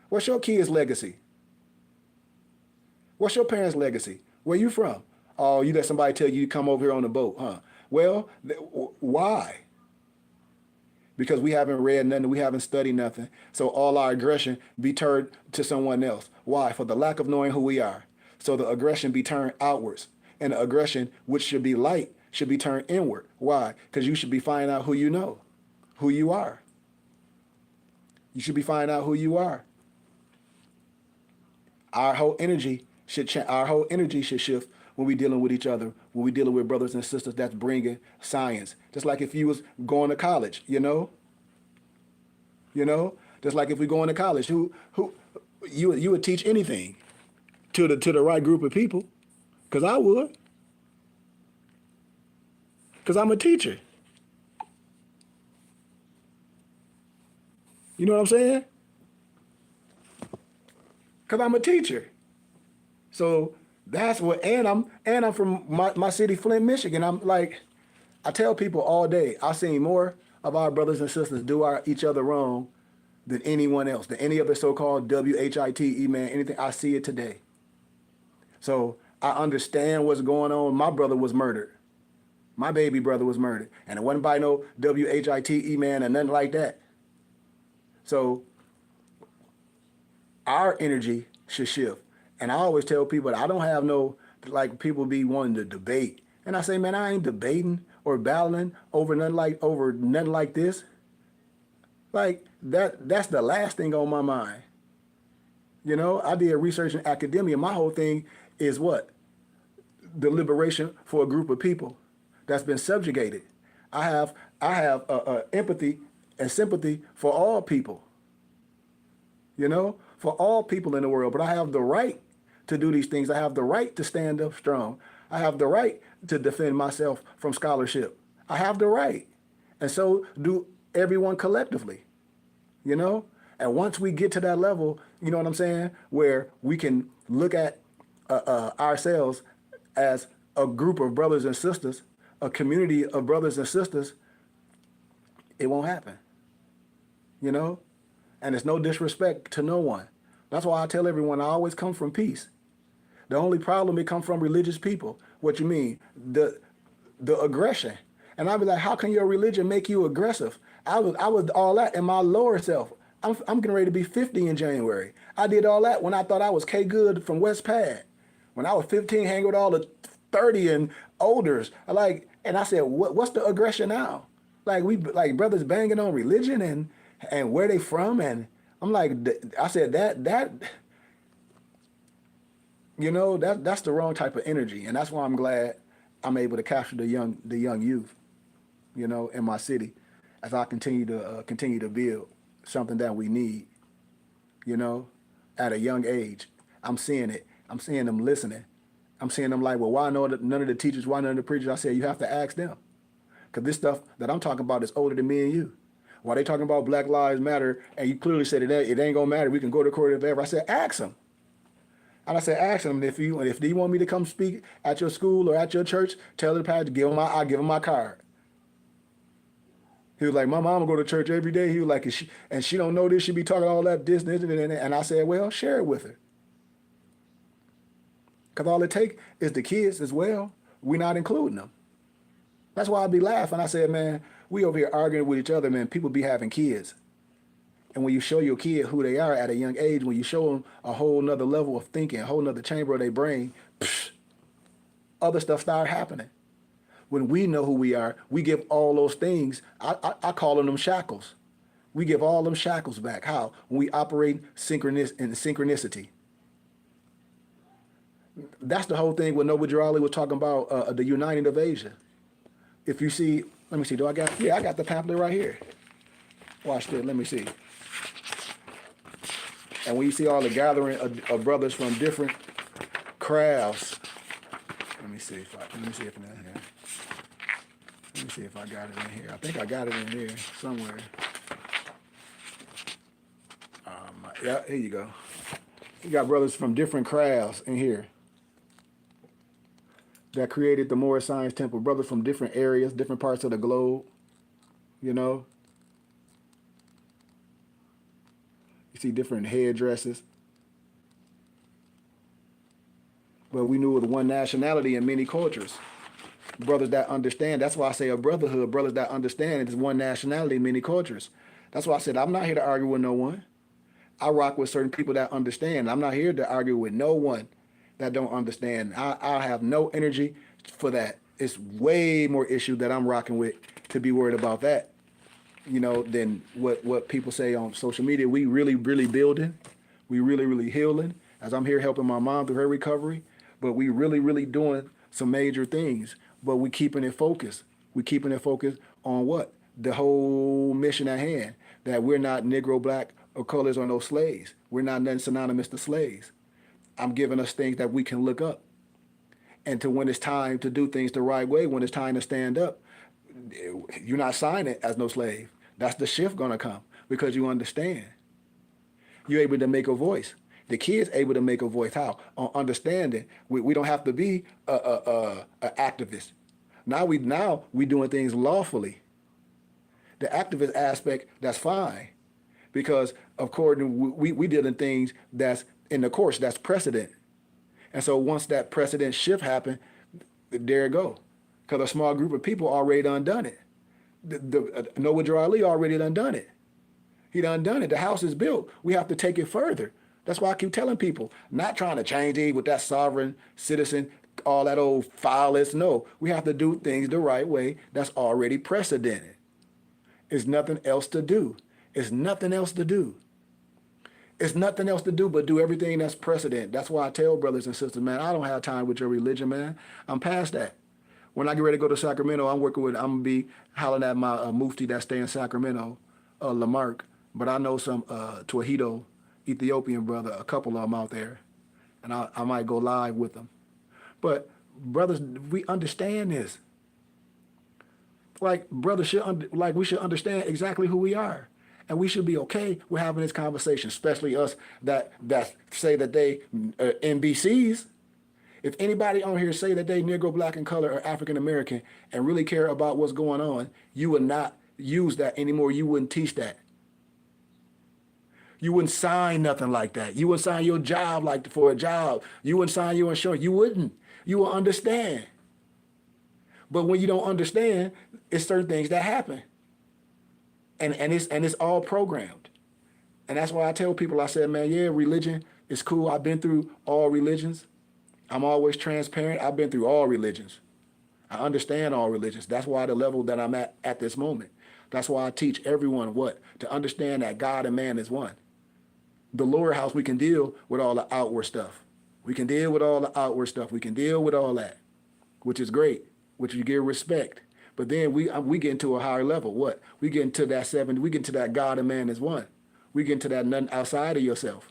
What's your kid's legacy? What's your parents' legacy? Where you from? Oh, you let somebody tell you to come over here on the boat, huh? Well, why? Because we haven't read nothing, we haven't studied nothing. So all our aggression be turned to someone else. Why? For the lack of knowing who we are. So the aggression be turned outwards. And the aggression, which should be light, should be turned inward. Why? Because you should be finding out who you know, who you are. You should be finding out who you are. Our whole energy should our whole energy should shift when we dealing with each other, when we dealing with brothers and sisters that's bringing science. Just like if you was going to college, just like if we going to college, who you would teach anything to the right group of people, because I would, because I'm a teacher. You know what I'm saying? Because I'm a teacher. So that's what, and I'm from my city, Flint, Michigan. I'm like, I tell people all day, I've seen more of our brothers and sisters do each other wrong than anyone else, than any other so-called WHITE man, anything. I see it today. So I understand what's going on. My brother was murdered. My baby brother was murdered. And it wasn't by no WHITE man or nothing like that. So our energy should shift. And I always tell people that I don't have no, like, people be wanting to debate. And I say, man, I ain't debating or battling over nothing like this. Like, that's the last thing on my mind. I did research in academia. My whole thing is what? The liberation for a group of people that's been subjugated. I have empathy and sympathy for all people. For all people in the world. But I have the right to do these things. I have the right to stand up strong. I have the right to defend myself from scholarship. I have the right. And so do everyone collectively, And once we get to that level, you know what I'm saying, where we can look at ourselves as a group of brothers and sisters, a community of brothers and sisters, it won't happen, And it's no disrespect to no one. That's why I tell everyone I always come from peace. The only problem, it comes from religious people. What you mean? The aggression. And I'd be like, how can your religion make you aggressive? I was all that in my lower self. I'm getting ready to be 50 in January. I did all that when I thought I was K Good from West Pad. When I was 15, hanging with all the 30 and olders. And I said, what's the aggression now? We brothers banging on religion and where they from, and I'm like, I said that that's the wrong type of energy, and that's why I'm glad I'm able to capture the young youth, in my city, as I continue to build something that we need, at a young age. I'm seeing it. I'm seeing them listening. I'm seeing them like, well, why none of the teachers, why none of the preachers? I said, you have to ask them, because this stuff that I'm talking about is older than me and you. Why they talking about Black Lives Matter, and you clearly said it ain't gonna matter. We can go to court if ever. I said, ask them. And I said, ask them if they want me to come speak at your school or at your church, tell the pastor, I give him my card. He was like, my mom will go to church every day. He was like, and she don't know this. She be talking all that this. And I said, well, share it with her. Because all it take is the kids as well. We're not including them. That's why I be laughing. I said, man, we over here arguing with each other, man. People be having kids. And when you show your kid who they are at a young age, when you show them a whole nother level of thinking, a whole nother chamber of their brain, other stuff start happening. When we know who we are, we give all those things, I call them shackles. We give all them shackles back. How? When we operate in synchronicity. That's the whole thing when Noble Drew Ali was talking about the uniting of Asia. If you see, let me see, I got the pamphlet right here. Watch this, let me see. And when you see all the gathering of brothers from different crafts, let me see if it's in here. Let me see if I got it in here. I think I got it in here somewhere. Yeah, here you go. You got brothers from different crafts in here that created the Moorish Science Temple. Brothers from different areas, different parts of the globe, see different headdresses. But we knew it was one nationality in many cultures. Brothers that understand, that's why I say a brotherhood, brothers that understand it is one nationality in many cultures. That's why I said I'm not here to argue with no one. I rock with certain people that understand. I'm not here to argue with no one that don't understand. I have no energy for that. It's way more issue that I'm rocking with to be worried about that, than what people say on social media. We really, really building. We really, really healing. As I'm here helping my mom through her recovery, but we really, really doing some major things. But we keeping it focused. We keeping it focused on what? The whole mission at hand. That we're not Negro, black, or colors or no slaves. We're not nothing synonymous to slaves. I'm giving us things that we can look up. And to when it's time to do things the right way, when it's time to stand up, you're not signing as no slave. That's the shift gonna come because you understand. You're able to make a voice. The kids able to make a voice. How? On understanding. We don't have to be a activist. Now we doing things lawfully. The activist aspect, that's fine. Because according we dealing things that's in the course, that's precedent. And so once that precedent shift happened, there it go. Because a small group of people already done it. Noah Lee already done it. He done it. The house is built. We have to take it further. That's why I keep telling people, not trying to change it with that sovereign citizen, all that old foulness. No, we have to do things the right way. That's already precedented. There's nothing else to do. It's nothing else to do. It's nothing else to do but do everything that's precedent. That's why I tell brothers and sisters, man, I don't have time with your religion, man. I'm past that. When I get ready to go to Sacramento, I'm going to be hollering at my mufti that stay in Sacramento, Lamarck. But I know some Twahedo, Ethiopian brother, a couple of them out there. And I might go live with them. But brothers, we understand this. Like brothers we should understand exactly who we are. And we should be okay with having this conversation, especially us that say that they NBCs. If anybody on here say that they Negro, black, and color or African American and really care about what's going on, you would not use that anymore. You wouldn't teach that. You wouldn't sign nothing like that. You wouldn't sign your job for a job. You wouldn't sign your insurance. You wouldn't. You will understand. But when you don't understand, it's certain things that happen. And it's all programmed. And that's why I tell people, I said, man, yeah, religion is cool. I've been through all religions. I'm always transparent. I've been through all religions. I understand all religions. That's why the level that I'm at this moment. That's why I teach everyone what? To understand that God and man is one. The lower house, we can deal with all the outward stuff. We can deal with all the outward stuff. We can deal with all that, which is great, which you give respect. But then we get into a higher level. What? We get into that we get into that God and man is one. We get into that nothing outside of yourself.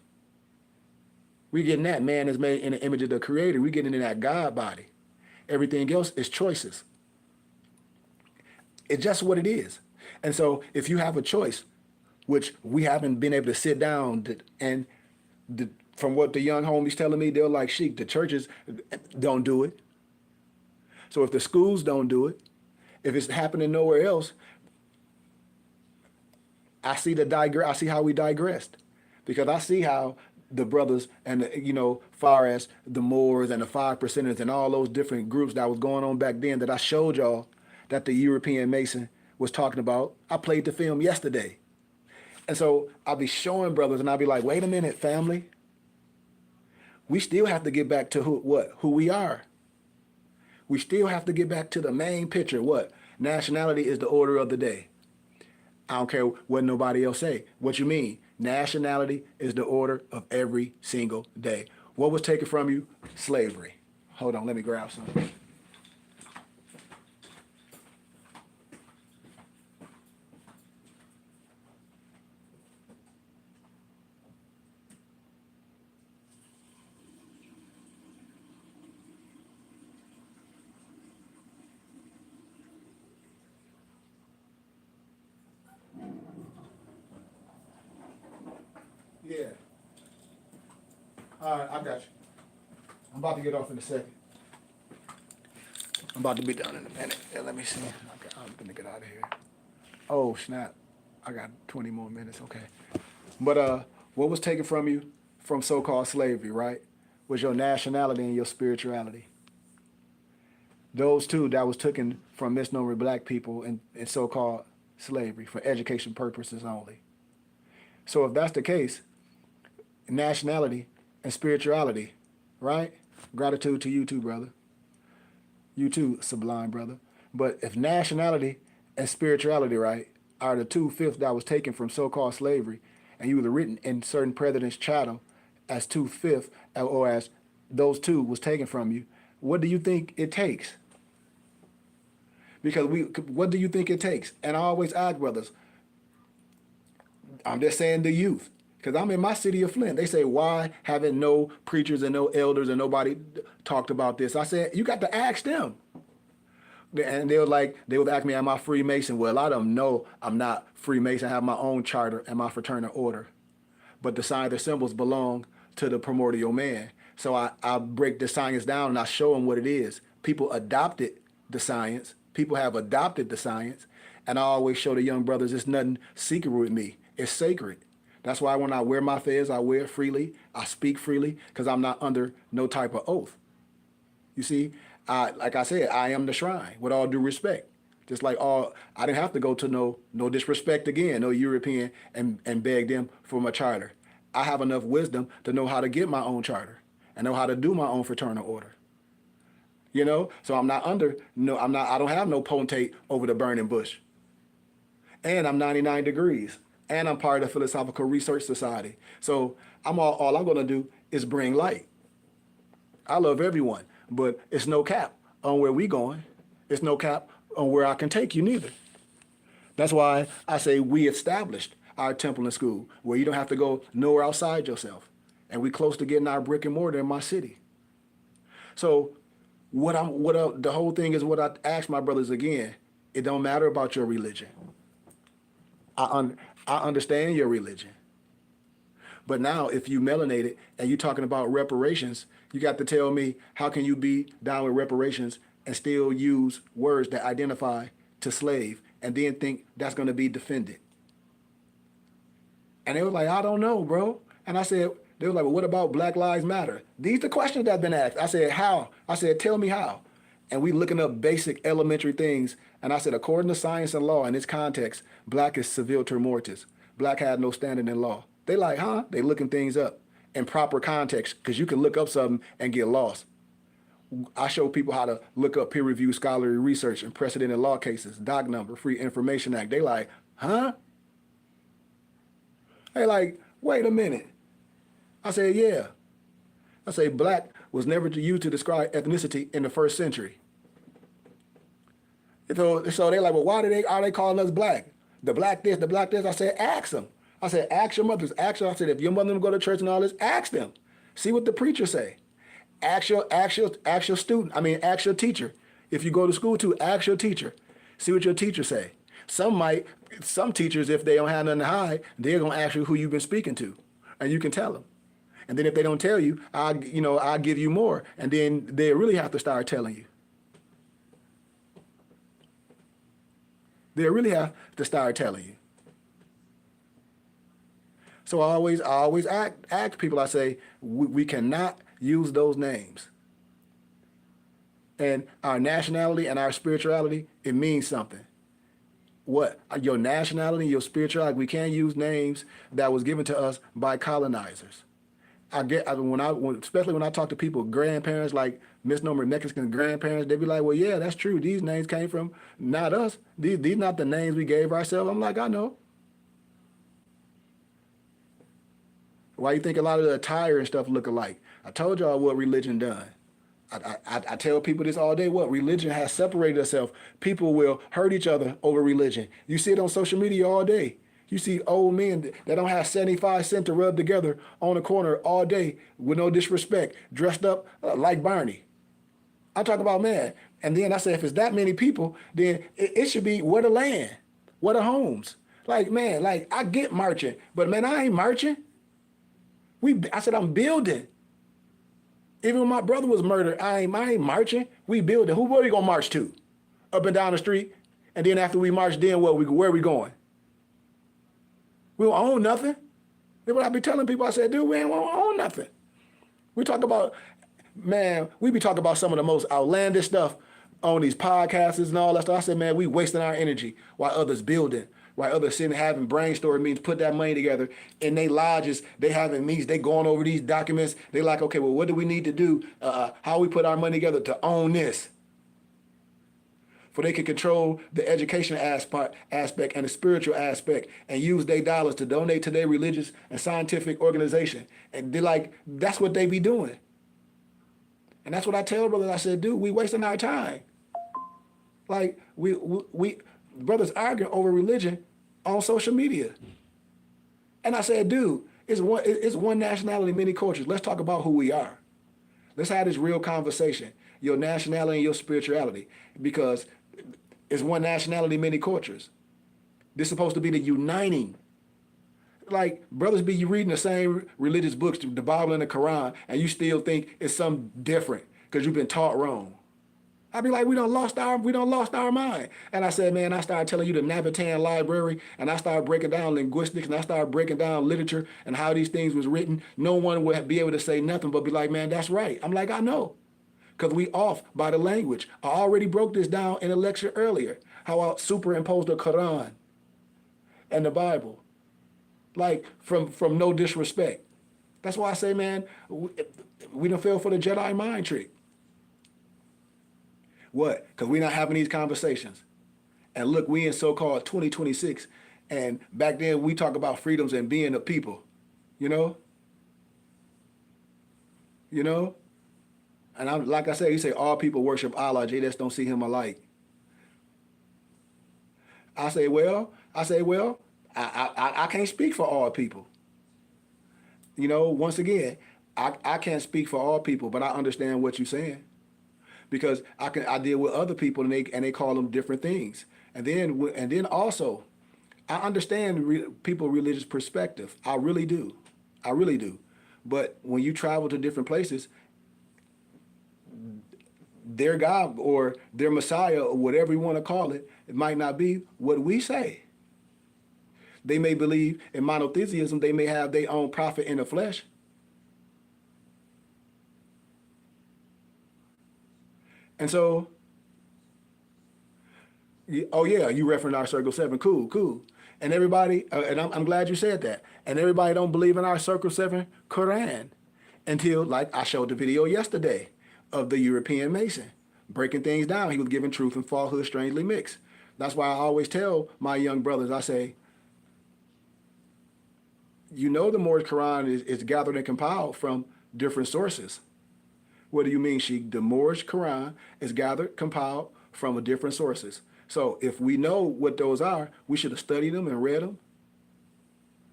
We get in that man is made in the image of the creator. We get into that God body. Everything else is choices. It's just what it is. And so if you have a choice, which we haven't been able to sit down from what the young homies telling me, they're like, Sheik, the churches don't do it. So if the schools don't do it, if it's happening nowhere else, I see how we digressed, because I see how the brothers and far as the Moors and the 5%ers and all those different groups that was going on back then that I showed y'all that the European Mason was talking about. I played the film yesterday. And so I'll be showing brothers and I'll be like, wait a minute, family. We still have to get back to who we are. We still have to get back to the main picture. What? Nationality is the order of the day. I don't care what nobody else say. What you mean? Nationality is the order of every single day. What was taken from you? Slavery. Hold on, let me grab some. Yeah. All right, I got you. I'm about to get off in a second. I'm about to be done in a minute. Yeah, let me see. I'm gonna get out of here. Oh, snap. I got 20 more minutes. Okay. But What was taken from you from so-called slavery, right? Was your nationality and your spirituality. Those two that was taken from misnomer black people in so-called slavery for education purposes only. So if that's the case, nationality and spirituality, right? Gratitude to you too, brother. You too, sublime brother. But if nationality and spirituality, right, are the 2/5 that was taken from so-called slavery, and you were written in certain president's chattel as 2/5, or as those two was taken from you, what do you think it takes? Because what do you think it takes? And I always ask brothers, I'm just saying the youth, because I'm in my city of Flint. They say, why haven't no preachers and no elders and nobody talked about this? I said, you got to ask them. And they would ask me, am I Freemason? Well, a lot of them know I'm not Freemason. I have my own charter and my fraternal order. But the signs and symbols belong to the primordial man. So I break the science down and I show them what it is. People adopted the science. People have adopted the science. And I always show the young brothers, it's nothing secret with me. It's sacred. That's why when I wear my fez, I wear it freely. I speak freely because I'm not under no type of oath. You see, like I said, I am the shrine with all due respect. Just like I didn't have to go to no disrespect again, no European and beg them for my charter. I have enough wisdom to know how to get my own charter and know how to do my own fraternal order. You know, so I'm not under, I don't have no potentate over the burning bush. And I'm 99 degrees. And I'm part of the Philosophical Research Society. So all I'm gonna do is bring light. I love everyone, but it's no cap on where we going. It's no cap on where I can take you neither. That's why I say we established our temple and school where you don't have to go nowhere outside yourself. And we close to getting our brick and mortar in my city. So the whole thing is what I ask my brothers again. It don't matter about your religion. I understand your religion. But now if you melanated and you're talking about reparations, you got to tell me, how can you be down with reparations and still use words that identify to slave and then think that's going to be defended? And they were like, I don't know, bro. And I said, they were like, well, what about Black Lives Matter? These are the questions that have been asked. I said, how? I said, tell me how. And we looking up basic elementary things. And I said, according to science and law in this context, black is civil ter mortis. Black had no standing in law. They like, huh? They looking things up in proper context because you can look up something and get lost. I show people how to look up peer-reviewed scholarly research and precedent in law cases, doc number, Free Information Act. They like, huh? They like, wait a minute. I said, yeah. I say black was never used to describe ethnicity in the 1st century. So they're like, well, why are they calling us black? The black this, the black this. I said, ask them. I said, ask your mothers. Ask them. I said, if your mother go to church and all this, ask them. See what the preacher say. Ask your student. Ask your teacher. If you go to school too, ask your teacher. See what your teacher say. Some teachers, if they don't have nothing to hide, they're gonna ask you who you've been speaking to, and you can tell them. And then if they don't tell you, I'll give you more, and then they really have to start telling you. They really have to start telling you. So I always ask people, I say, we cannot use those names. And our nationality and our spirituality, it means something. What? Your nationality, your spirituality, we can't use names that was given to us by colonizers. Especially when I talk to people, grandparents, like misnomer Mexican grandparents, they be like, well, yeah, that's true. These names came from not us. These not the names we gave ourselves. I'm like, I know. Why you think a lot of the attire and stuff look alike? I told y'all what religion done. I tell people this all day. What religion has separated itself. People will hurt each other over religion. You see it on social media all day. You see old men that don't have 75 cents to rub together on the corner all day with no disrespect, dressed up like Barney. I'm talking about, man. And then I say, if it's that many people, then it should be where the land, where the homes. Like, man, like I get marching, but man, I ain't marching. I said, I'm building. Even when my brother was murdered, I ain't marching. We building. Where we gonna march to? Up and down the street. And then after we march, then where we going? We don't own nothing. That's what I be telling people. I said, dude, we ain't own nothing. We talk about, man, we be talking about some of the most outlandish stuff on these podcasts and all that stuff. I said, man, we wasting our energy while others building, while others sitting having brainstorming meetings, put that money together. In they lodges, they having meetings, they going over these documents. They like, okay, well, what do we need to do? How we put our money together to own this? For they can control the education aspect and the spiritual aspect and use their dollars to donate to their religious and scientific organization. And they like, that's what they be doing. And that's what I tell brothers. I said, dude, we wasting our time. Like we brothers arguing over religion on social media. And I said, dude, it's one nationality, many cultures. Let's talk about who we are. Let's have this real conversation. Your nationality and your spirituality. Because it's one nationality, many cultures. This is supposed to be the uniting. Like, brothers be reading the same religious books, the Bible and the Quran, and you still think it's something different because you've been taught wrong. I be like, we done lost our mind. And I said, man, I started telling you the Nabatan Library, and I started breaking down linguistics, and I started breaking down literature and how these things was written. No one would be able to say nothing but be like, man, that's right. I'm like, I know. Because we off by the language. I already broke this down in a lecture earlier, how I superimposed the Quran and the Bible. Like, from no disrespect. That's why I say, man, we done fell for the Jedi mind trick. What? Because we not having these conversations. And look, we in so-called 2026, and back then we talk about freedoms and being a people, you know? You know? And I'm like I said, you say all people worship Allah, JDS don't see him alike. I say, well, I can't speak for all people. You know, once again, I can't speak for all people, but I understand what you're saying. Because I deal with other people and they call them different things. And then also, I understand people's religious perspective. I really do. I really do. But when you travel to different places, their God or their Messiah or whatever you want to call it, it might not be what we say. They may believe in monotheism. They may have their own prophet in the flesh. And so, oh yeah, you referenced our Circle 7. Cool. And everybody, and I'm glad you said that. And everybody don't believe in our Circle 7 Quran until, like I showed the video yesterday of the European Mason, breaking things down. He was giving truth and falsehood strangely mixed. That's why I always tell my young brothers, I say, you know the Moorish Quran is gathered and compiled from different sources. What do you mean, Sheikh? The Moorish Quran is gathered, compiled from different sources. So if we know what those are, we should have studied them and read them.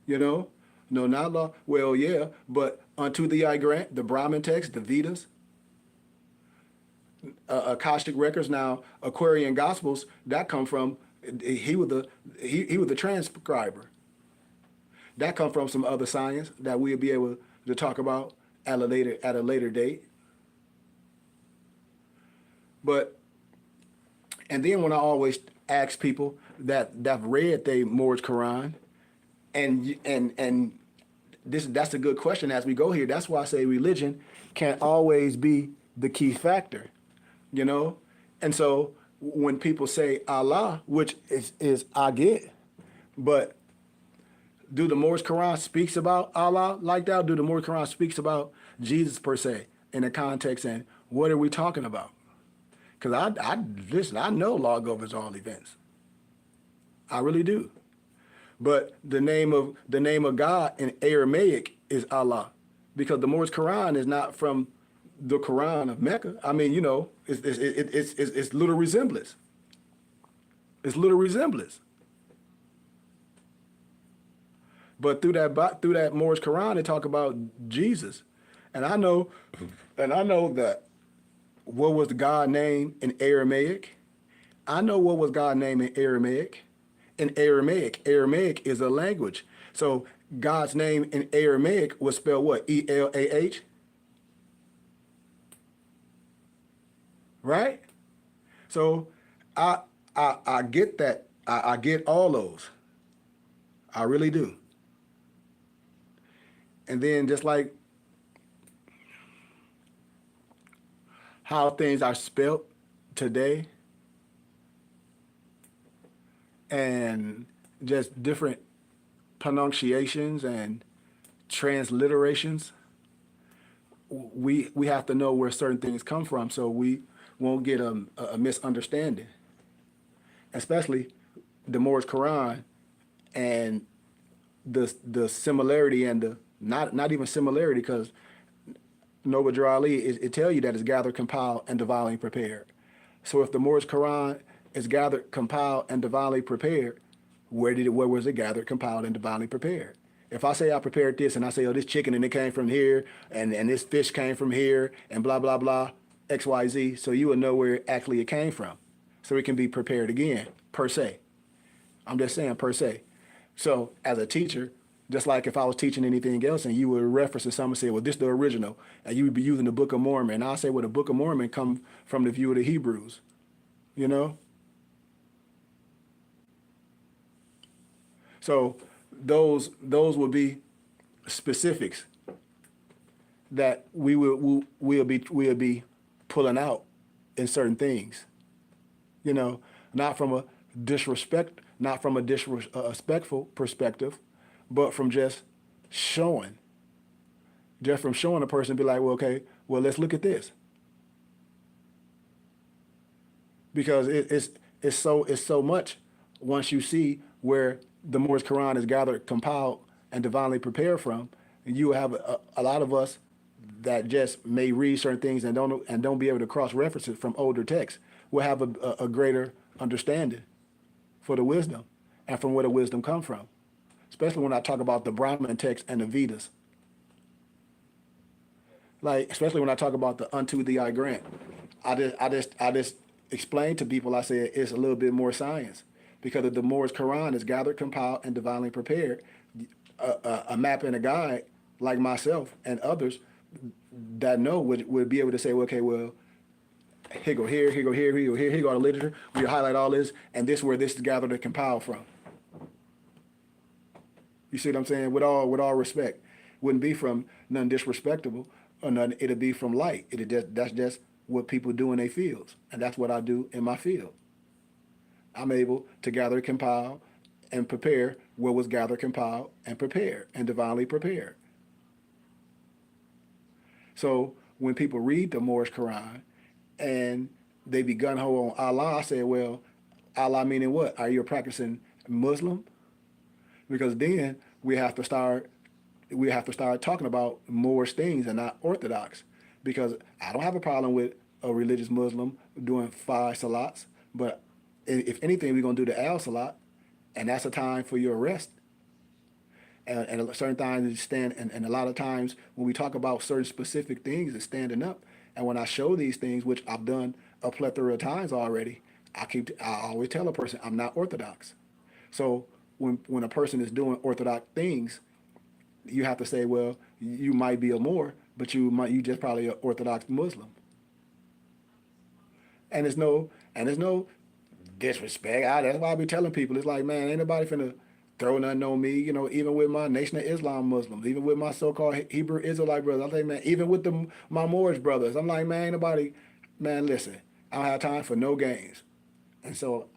You know? No, not law. Well, yeah, but unto thee I grant, the Brahmin text, the Vedas, Akashic records, now Aquarian Gospels, that come from, he was the transcriber. That come from some other science that we'll be able to talk about at a later date. But, and then when I always ask people that've read the Moorish Quran, and that's a good question as we go here. That's why I say religion can't always be the key factor, you know? And so when people say Allah, which is I get, but do the Moorish Quran speaks about Allah like that? Do the Moorish Quran speaks about Jesus per se in the context, and what are we talking about? Because I know law governs all events. I really do. But the name of God in Aramaic is Allah, because the Moorish Quran is not from the Quran of Mecca. I mean, you know, it's little resemblance. It's little resemblance. But through that Moorish Quran, they talk about Jesus, and I know that what was God name in Aramaic. I know what was God name in Aramaic. In Aramaic is a language. So God's name in Aramaic was spelled what? E-L-A-H. Right? So I get that. I get all those. I really do. And then just like how things are spelt today, and just different pronunciations and transliterations, we have to know where certain things come from so we won't get a misunderstanding, especially the Morris Quran and the similarity and the not even similarity, because Noble Drew Ali, it tell you that it's gathered, compiled, and divinely prepared. So if the Morris Quran is gathered, compiled, and divinely prepared, where was it gathered, compiled, and divinely prepared? If I say I prepared this and I say, oh, this chicken and it came from here and this fish came from here and blah, blah, blah, XYZ, so you will know where actually it came from. So it can be prepared again, per se. I'm just saying per se. So as a teacher, just like if I was teaching anything else and you were referencing something and say, well, this is the original, and you would be using the Book of Mormon, and I'll say, well, the Book of Mormon come from the view of the Hebrews, you know? So those would be specifics that we'll be pulling out in certain things, you know, not from a disrespectful perspective, but from just showing, a person, be like, well, okay, well, let's look at this, because it's so much once you see where the Morris Quran is gathered, compiled, and divinely prepared from, and you have a lot of us that just may read certain things and don't be able to cross reference it from older texts will have a greater understanding for the wisdom and from where the wisdom come from. Especially when I talk about the Brahmin text and the Vedas. Like, especially when I talk about the unto thee I grant. I just explain to people, I say it's a little bit more science. Because if the Morris Quran is gathered, compiled, and divinely prepared, a map and a guide like myself and others that know would be able to say, well, okay, well, here go here, here go here, here go here, here go the literature. We highlight all this, and this is where this is gathered and compiled from. You see what I'm saying? With all respect, wouldn't be from nothing disrespectable or nothing. It'll be from light. That's just what people do in their fields, and that's what I do in my field. I'm able to gather, compile, and prepare what was gathered, compiled, and prepared, and divinely prepared. So when people read the Morris Quran and they be gun ho on Allah, I say, well, Allah meaning what? Are you a practicing Muslim? Because then we have to start talking about Moorish things and not Orthodox. Because I don't have a problem with a religious Muslim doing 5 salats, but if anything, we're gonna do the Al Salat, and that's a time for your rest. And certain times you stand, and a lot of times when we talk about certain specific things, it's standing up. And when I show these things, which I've done a plethora of times already, I always tell a person I'm not Orthodox. So when a person is doing Orthodox things, you have to say, well, you might be a Moor, but you just probably an Orthodox Muslim. And there's no disrespect. That's why I be telling people, it's like, man, ain't nobody finna throw nothing on me, even with my Nation of Islam Muslims, even with my so-called Hebrew Israelite brothers. I'm like, man, even with my Moorish brothers, I'm like, man, ain't nobody, man, listen, I don't have time for no games. And so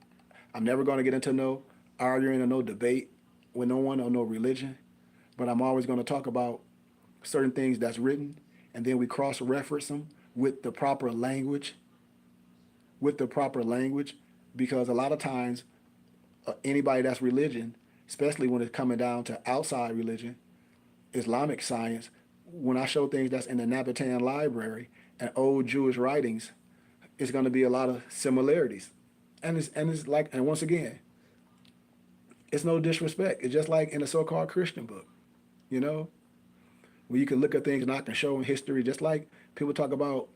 I'm never going to get into no arguing or no debate with no one or no religion, but I'm always going to talk about certain things that's written, and then we cross-reference them with the proper language, because a lot of times anybody that's religion, especially when it's coming down to outside religion, Islamic science, when I show things that's in the Nabatan library and old Jewish writings, it's going to be a lot of similarities. And once again, it's no disrespect. It's just like in a so-called Christian book, you know, where you can look at things and I can show in history, just like people talk about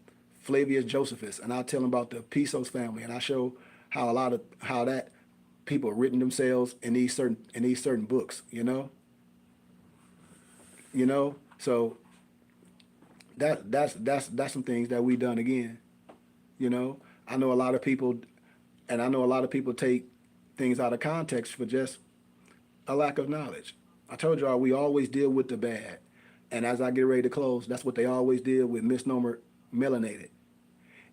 Flavius Josephus, and I'll tell them about the Pisos family, and I show how that people written themselves in these certain books, So that's some things that we done again, I know a lot of people, and I know a lot of people take things out of context for just a lack of knowledge. I told y'all we always deal with the bad, And as I get ready to close, that's what they always did with misnomer melanated.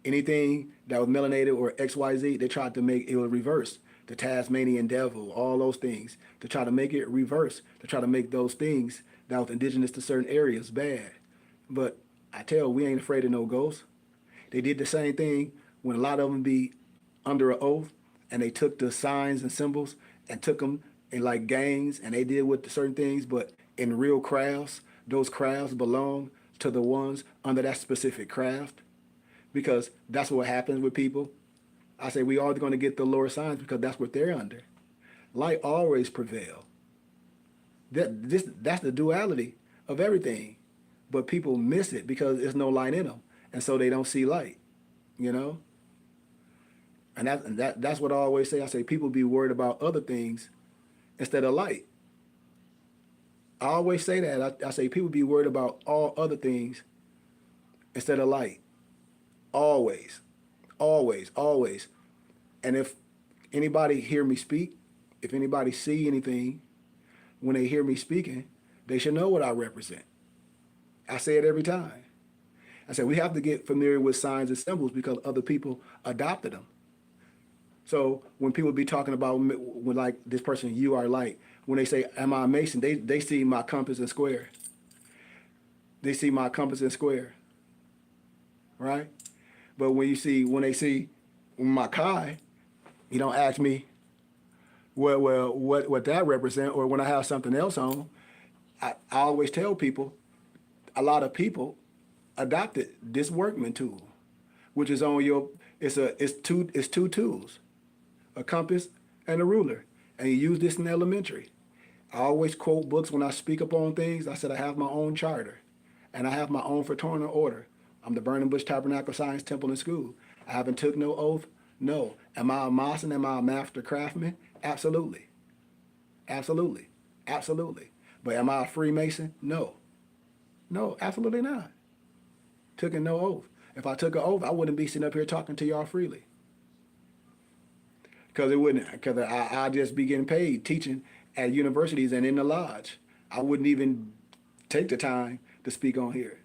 Anything that was melanated or XYZ, they tried to make it was reverse. The Tasmanian devil, all those things, to try to make it reverse, to try to make those things that was indigenous to certain areas bad. But I tell, we ain't afraid of no ghosts. They did the same thing when a lot of them be under an oath, and they took the signs and symbols and took them in like gangs, and they did with certain things, but in real crafts, those crafts belong to the ones under that specific craft, because that's what happens with people. I say we are going to get the lower signs because that's what they're under. Light always prevail. That's the duality of everything, but people miss it because there's no light in them, and so they don't see light. You know, and that's what I always say. I say people be worried about other things instead of light. I always say that. I say people be worried about all other things instead of light. Always, always, always. And if anybody hear me speak, if anybody see anything, when they hear me speaking, they should know what I represent. I say it every time. I say we have to get familiar with signs and symbols because other people adopted them. So when people be talking about when like this person, you are light, when they say, am I a Mason? They see my compass and square. They see my compass and square, right? But when they see my Chi, you don't ask me, well, what that represent, or when I have something else on, I always tell people, a lot of people adopted this workman tool, which is on your, it's two tools, a compass and a ruler, and you use this in elementary. I always quote books when I speak up on things. I said I have my own charter, and I have my own fraternal order. I'm the Burning Bush Tabernacle Science Temple and School. I haven't took no oath. No. Am I a Mason? Am I a master craftsman? Absolutely. Absolutely. Absolutely. But am I a Freemason? No. No, absolutely not. Took no oath. If I took an oath, I wouldn't be sitting up here talking to y'all freely. Because I'd just be getting paid teaching at universities and in the lodge. I wouldn't even take the time to speak on here.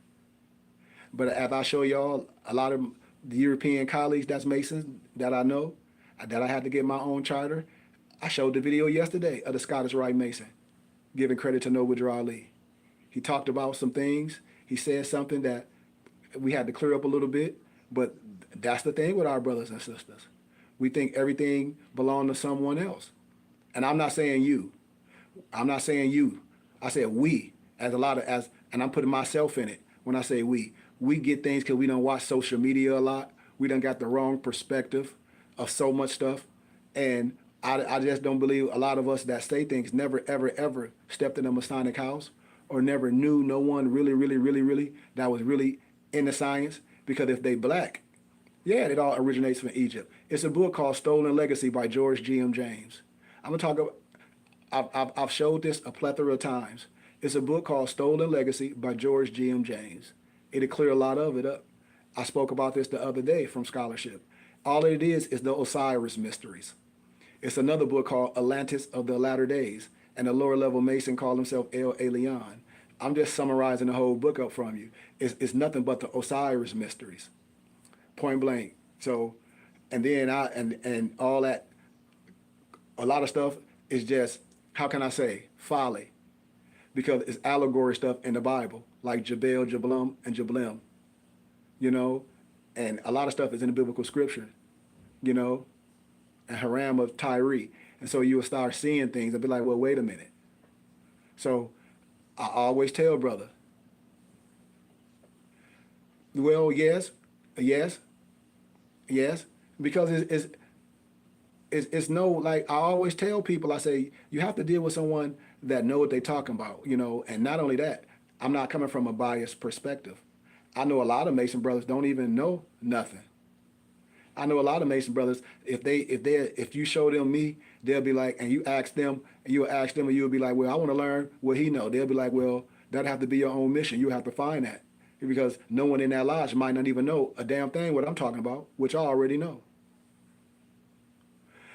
But as I show y'all, a lot of the European colleagues that's Masons that I know, that I had to get my own charter, I showed the video yesterday of the Scottish Rite Mason, giving credit to Noble Drew Ali. He talked about some things. He said something that we had to clear up a little bit, but that's the thing with our brothers and sisters. We think everything belongs to someone else. And I'm not saying you. I'm not saying you. I said we, and I'm putting myself in it when I say we. We get things because we don't watch social media a lot. We done got the wrong perspective of so much stuff. And I just don't believe a lot of us that say things never, ever, ever stepped in a Masonic house or never knew no one really that was really in the science. Because if they black, yeah, it all originates from Egypt. It's a book called Stolen Legacy by George G.M. James. I'm going to talk about, I've showed this a plethora of times. It's a book called Stolen Legacy by George G.M. James. It'll clear a lot of it up. I spoke about this the other day from Scholarship. All it is the Osiris Mysteries. It's another book called Atlantis of the Latter Days, and a lower level Mason called himself El Elyon. I'm just summarizing the whole book up from you. It's nothing but the Osiris Mysteries, point blank. So, and then and all that, a lot of stuff is just, how can I say, folly, because it's allegory stuff in the Bible, like Jabal, Jablum, and Jablim, you know, and a lot of stuff is in the biblical scripture, you know, and Haram of Tyre. And so you will start seeing things and be like, well, wait a minute. So I always tell brother, well, yes, because it's no, like I always tell people, I say, you have to deal with someone that know what they're talking about, you know, and not only that, I'm not coming from a biased perspective. I know a lot of Mason brothers don't even know nothing. I know a lot of Mason brothers, if you show them me, they'll be like, and you ask them, and you'll ask them, and you'll be like, well, I want to learn what he know. They'll be like, well, that'll have to be your own mission. You have to find that. Because no one in that lodge might not even know a damn thing what I'm talking about, which I already know.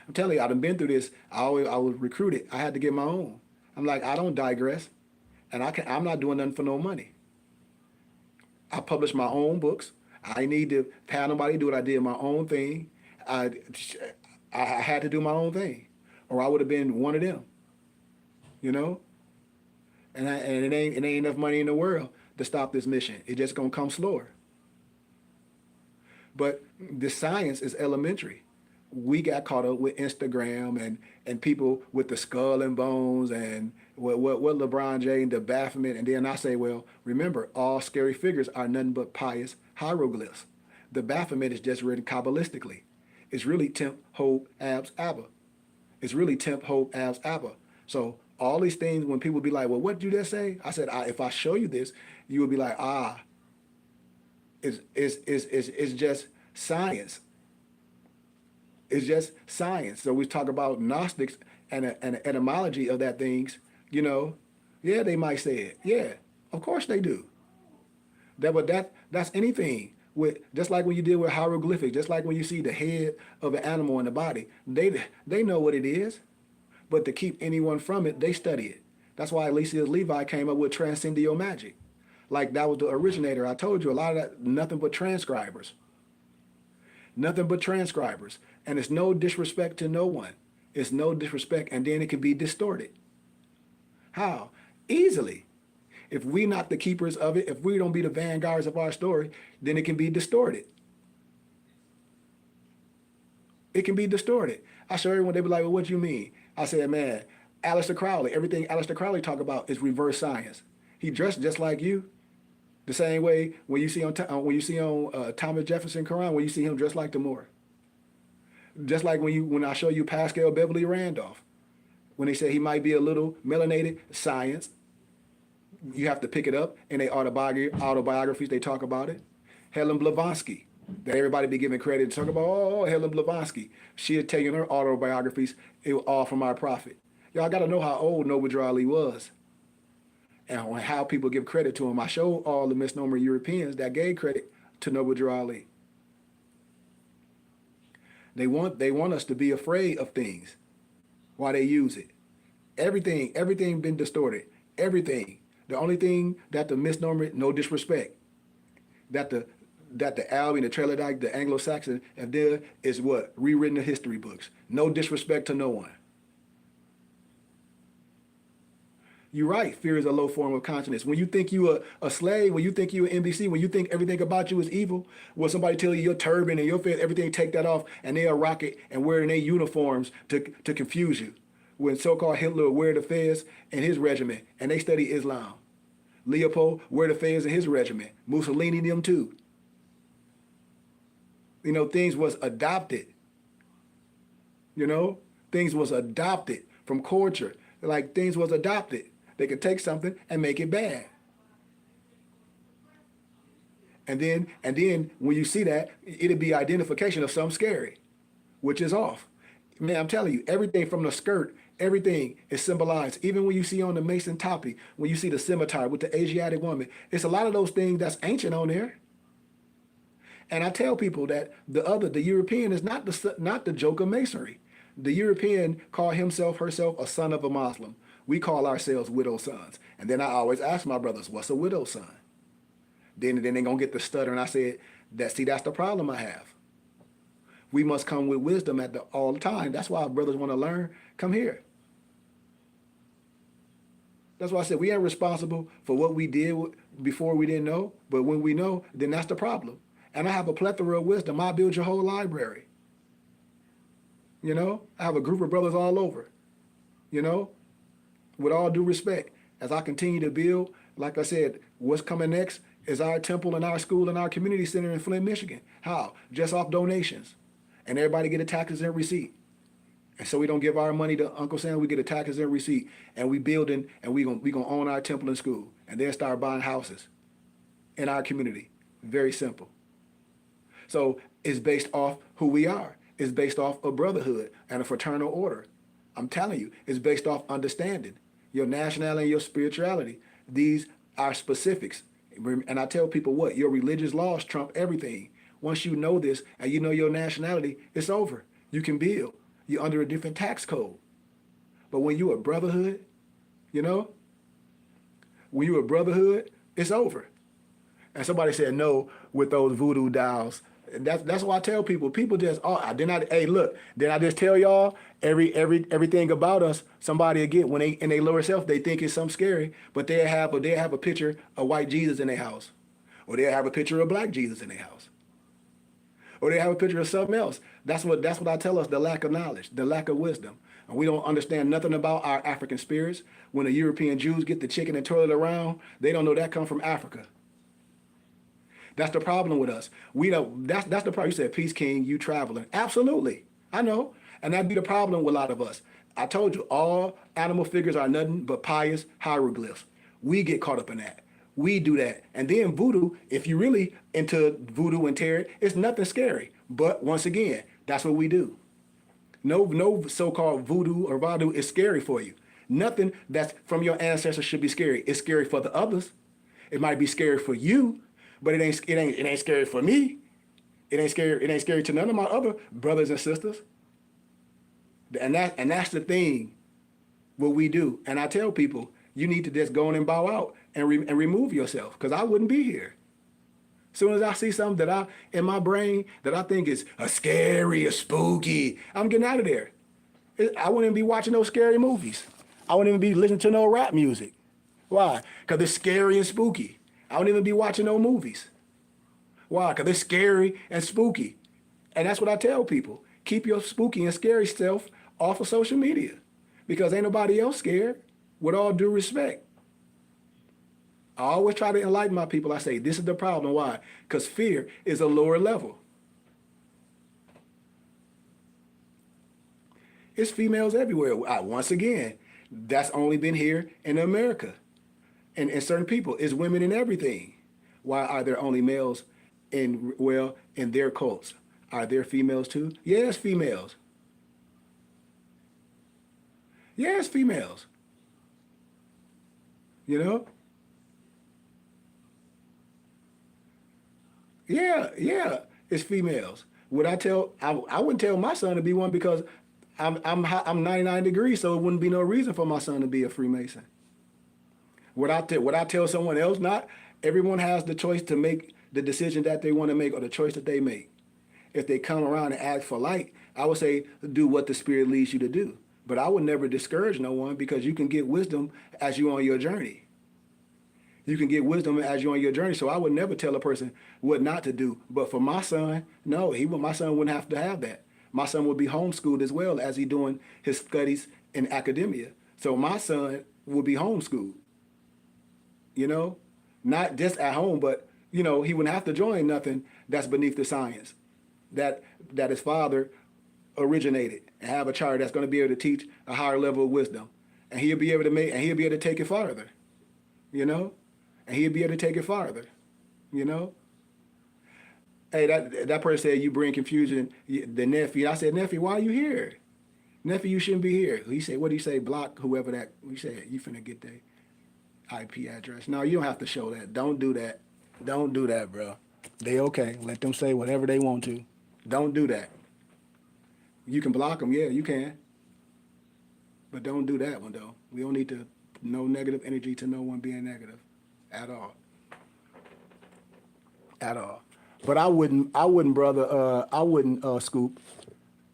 I'm telling you, I done been through this. I was recruited. I had to get my own. I'm like, I don't digress. And I'm not doing nothing for no money. I publish my own books. I need to pay nobody to do it. I did my own thing. I, I had to do my own thing, or I would have been one of them, you know. And it ain't enough money in the world to stop this mission. It's just gonna come slower. But the science is elementary. We got caught up with Instagram and people with the skull and bones and what LeBron James, the Baphomet, and then I say, well, remember, all scary figures are nothing but pious hieroglyphs. The Baphomet is just written Kabbalistically. It's really Temp, Hope, Abs, Abba. It's really Temp, Hope, Abs, Abba. So all these things, when people be like, well, what did you just say? I said, if I show you this, you would be like, it's just science. It's just science. So we talk about Gnostics and an etymology of that things, you know. Yeah, they might say it. Yeah, of course they do. That's anything. With just like when you deal with hieroglyphics, just like when you see the head of an animal in the body, they know what it is, but to keep anyone from it, they study it. That's why Eliseus Levi came up with transcendental magic. Like that was the originator. I told you a lot of that, nothing but transcribers. Nothing but transcribers. And it's no disrespect to no one. It's no disrespect, and then it can be distorted. How? Easily. If we not the keepers of it, if we don't be the vanguards of our story, then it can be distorted. It can be distorted. I show everyone, they be like, well, what do you mean? I said, man, Aleister Crowley, everything Aleister Crowley talk about is reverse science. He dressed just like you. The same way when you see on Thomas Jefferson Quran, when you see him dressed like the Moor. Just like when I show you Pascal Beverly Randolph, when they say he might be a little melanated, science. You have to pick it up in their autobiographies. They talk about it. Helen Blavatsky, that everybody be giving credit to talk about. Oh, Helen Blavatsky. She had taken her autobiographies. It was all from our prophet. Y'all got to know how old Noble Drew Ali was, and how people give credit to him. I showed all the misnomer Europeans that gave credit to Noble Drew Ali. They want us to be afraid of things while they use it. Everything been distorted. Everything. The only thing that the misnomer, no disrespect, that the Albion, the Tralodike, the Anglo-Saxon have done is what? Rewritten the history books. No disrespect to no one. You're right. Fear is a low form of consciousness. When you think you a slave, when you think you an NBC, when you think everything about you is evil, when somebody tell you your turban and your face, everything, take that off, and they'll rock it and wearing their uniforms to confuse you. When so-called Hitler would wear the fez in his regiment, and they study Islam. Leopold wear the fez in his regiment. Mussolini, them too. You know, things was adopted. You know, things was adopted from culture. Like things was adopted. They could take something and make it bad. And then when you see that, it'll be identification of something scary, which is off. Man, I'm telling you, everything from the skirt, everything is symbolized. Even when you see on the Mason Toppy, when you see the scimitar with the Asiatic woman, it's a lot of those things that's ancient on there. And I tell people that the European is not the joke of masonry. The European call himself, herself a son of a Muslim. We call ourselves widow sons. And then I always ask my brothers, what's a widow son? Then they're gonna get the stutter, and I said, that's the problem I have. We must come with wisdom all the time. That's why our brothers want to learn. Come here. That's why I said we ain't responsible for what we did before we didn't know. But when we know, then that's the problem. And I have a plethora of wisdom. I build your whole library. You know, I have a group of brothers all over. You know, with all due respect, as I continue to build, like I said, what's coming next is our temple and our school and our community center in Flint, Michigan. How? Just off donations. And everybody get a taxes and receipt. And so we don't give our money to Uncle Sam, we get a taxes and receipt. And we building, and we gonna own our temple and school. And then start buying houses in our community. Very simple. So it's based off who we are. It's based off a brotherhood and a fraternal order. I'm telling you, it's based off understanding. Your nationality and your spirituality. These are specifics. And I tell people what? Your religious laws trump everything. Once you know this and you know your nationality, it's over. You can build. You're under a different tax code. But when you're a brotherhood, you know, When you a brotherhood, it's over. And somebody said no with those voodoo dolls. That's why I tell people. People just hey look, did I just tell y'all everything about us? Somebody again when they in their lower self they think it's something scary, but they have a picture of white Jesus in their house, or they have a picture of black Jesus in their house, or they have a picture of something else. That's what I tell us: the lack of knowledge, the lack of wisdom, and we don't understand nothing about our African spirits. When the European Jews get the chicken and toilet around, they don't know that come from Africa. That's the problem with us. We don't. That's the problem. You said, "Peace, King, you traveling." Absolutely, I know, and that'd be the problem with a lot of us. I told you, all animal figures are nothing but pious hieroglyphs. We get caught up in that. We do that, and then voodoo. If you really into voodoo and tarot, it's nothing scary. But once again, that's what we do. No so-called voodoo or vadu is scary for you. Nothing that's from your ancestors should be scary. It's scary for the others. It might be scary for you. But it ain't scary for me. It ain't scary to none of my other brothers and sisters. And that's the thing, what we do. And I tell people, you need to just go in and bow out and remove yourself, because I wouldn't be here. As soon as I see something in my brain that I think is a scary or spooky, I'm getting out of there. I wouldn't even be watching those scary movies. I wouldn't even be listening to no rap music. Why? Because it's scary and spooky. I don't even be watching no movies. Why? Because it's scary and spooky. And that's what I tell people. Keep your spooky and scary self off of social media, because ain't nobody else scared, with all due respect. I always try to enlighten my people. I say, this is the problem. Why? Because fear is a lower level. It's females everywhere. Once again, that's only been here in America. And certain people, it's women in everything. Why are there only males in their cults? Are there females too? Yes, females. Yes, females. You know? Yeah, it's females. I wouldn't tell my son to be one, because I'm 99 degrees, so it wouldn't be no reason for my son to be a Freemason. What I tell someone else, not everyone has the choice to make the decision that they want to make, or the choice that they make. If they come around and ask for light, I would say do what the Spirit leads you to do. But I would never discourage no one, because you can get wisdom as you're on your journey. You can get wisdom as you're on your journey. So I would never tell a person what not to do. But for my son, no, my son wouldn't have to have that. My son would be homeschooled as well as he doing his studies in academia. So my son would be homeschooled. You know, not just at home, but, he wouldn't have to join nothing that's beneath the science that his father originated, and have a child that's going to be able to teach a higher level of wisdom, and he'll be able to take it farther, and he'll be able to take it farther, Hey, that person said you bring confusion. The nephew, I said, nephew, why are you here? Nephew, you shouldn't be here. He said, what do you say? Block whoever that. He said, you finna get their IP address. No, you don't have to show that. Don't do that. Don't do that, bro. They okay. Let them say whatever they want to. Don't do that. You can block them. Yeah, you can. But don't do that one, though. We don't need to, no negative energy to no one being negative at all. At all. But I wouldn't, brother, Scoop,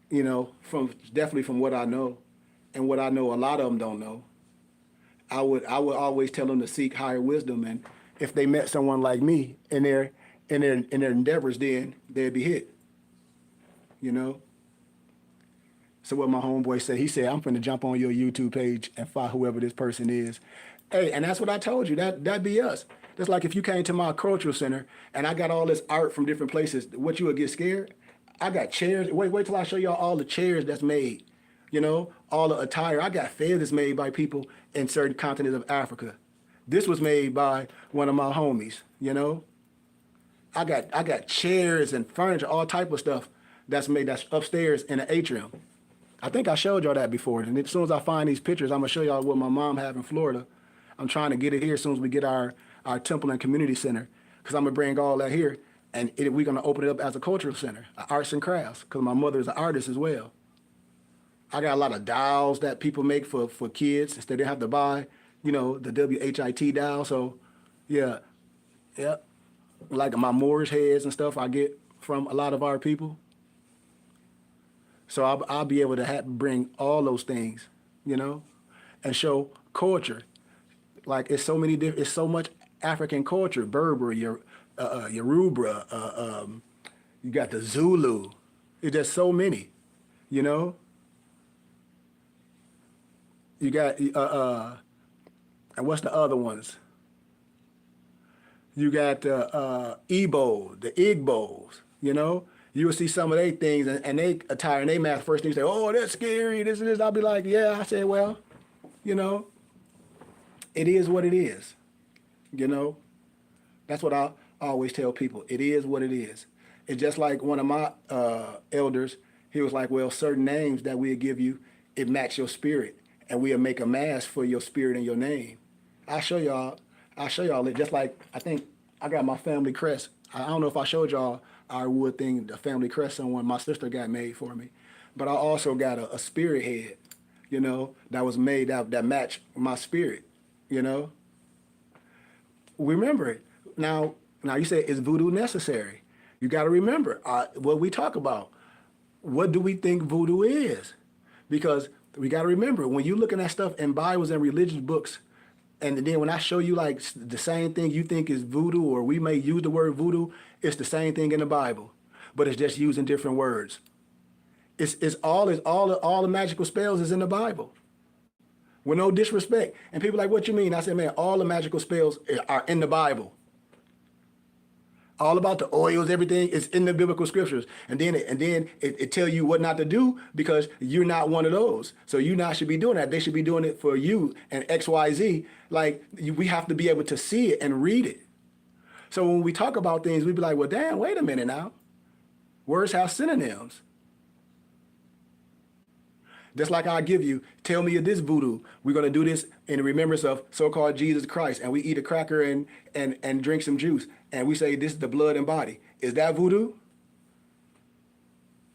definitely from what I know, and what I know a lot of them don't know. I would always tell them to seek higher wisdom, and if they met someone like me in their endeavors, then they'd be hit. So what my homeboy said, he said, I'm finna jump on your YouTube page and find whoever this person is. Hey, and that's what I told you. That'd be us. Just like if you came to my cultural center and I got all this art from different places, what, you would get scared? I got chairs. Wait till I show y'all all the chairs that's made. All the attire. I got feathers made by people in certain continents of Africa. This was made by one of my homies, I got chairs and furniture, all type of stuff that's upstairs in the atrium. I think I showed y'all that before. And as soon as I find these pictures, I'm gonna show y'all what my mom have in Florida. I'm trying to get it here as soon as we get our temple and community center, because I'm gonna bring all that here, and we're gonna open it up as a cultural center, arts and crafts, because my mother is an artist as well. I got a lot of dolls that people make for kids instead they have to buy the WHIT dial. So, yeah, yeah, like my Moorish heads and stuff I get from a lot of our people. So I'll be able to bring all those things, and show culture. Like it's so many different, it's so much African culture, Berber, Yoruba, you got the Zulu. It's just so many, you know. You got and what's the other ones? You got Igbo, the Igbos, You will see some of their things and they attire and they mask first thing say, oh, that's scary, this and this. I'll be like, yeah. I said, well, you know, it is what it is. That's what I always tell people. It is what it is. It's just like one of my elders, he was like, well, certain names that we'll give you, it match your spirit. And we'll make a mask for your spirit and your name. I'll show y'all it. Just like, I think I got my family crest. I don't know if I showed y'all our wood thing, the family crest someone my sister got made for me. But I also got a spirit head, that was made that matched my spirit, Remember it. Now you say, is voodoo necessary? You got to remember what we talk about. What do we think voodoo is? Because we got to remember, when you're looking at stuff in Bibles and religious books, and then when I show you like the same thing you think is voodoo, or we may use the word voodoo, it's the same thing in the Bible, but it's just using different words. It's all the magical spells is in the Bible. With no disrespect. And people are like, what you mean? I said, man, all the magical spells are in the Bible. All about the oils, everything is in the biblical scriptures. And then it tell you what not to do because you're not one of those. So you not should be doing that. They should be doing it for you and XYZ. Like we have to be able to see it and read it. So when we talk about things, we be like, well, damn, wait a minute now. Words have synonyms. Just like I give you, tell me of this voodoo. We're going to do this in remembrance of so-called Jesus Christ. And we eat a cracker and drink some juice. And we say this is the blood and body. Is that voodoo?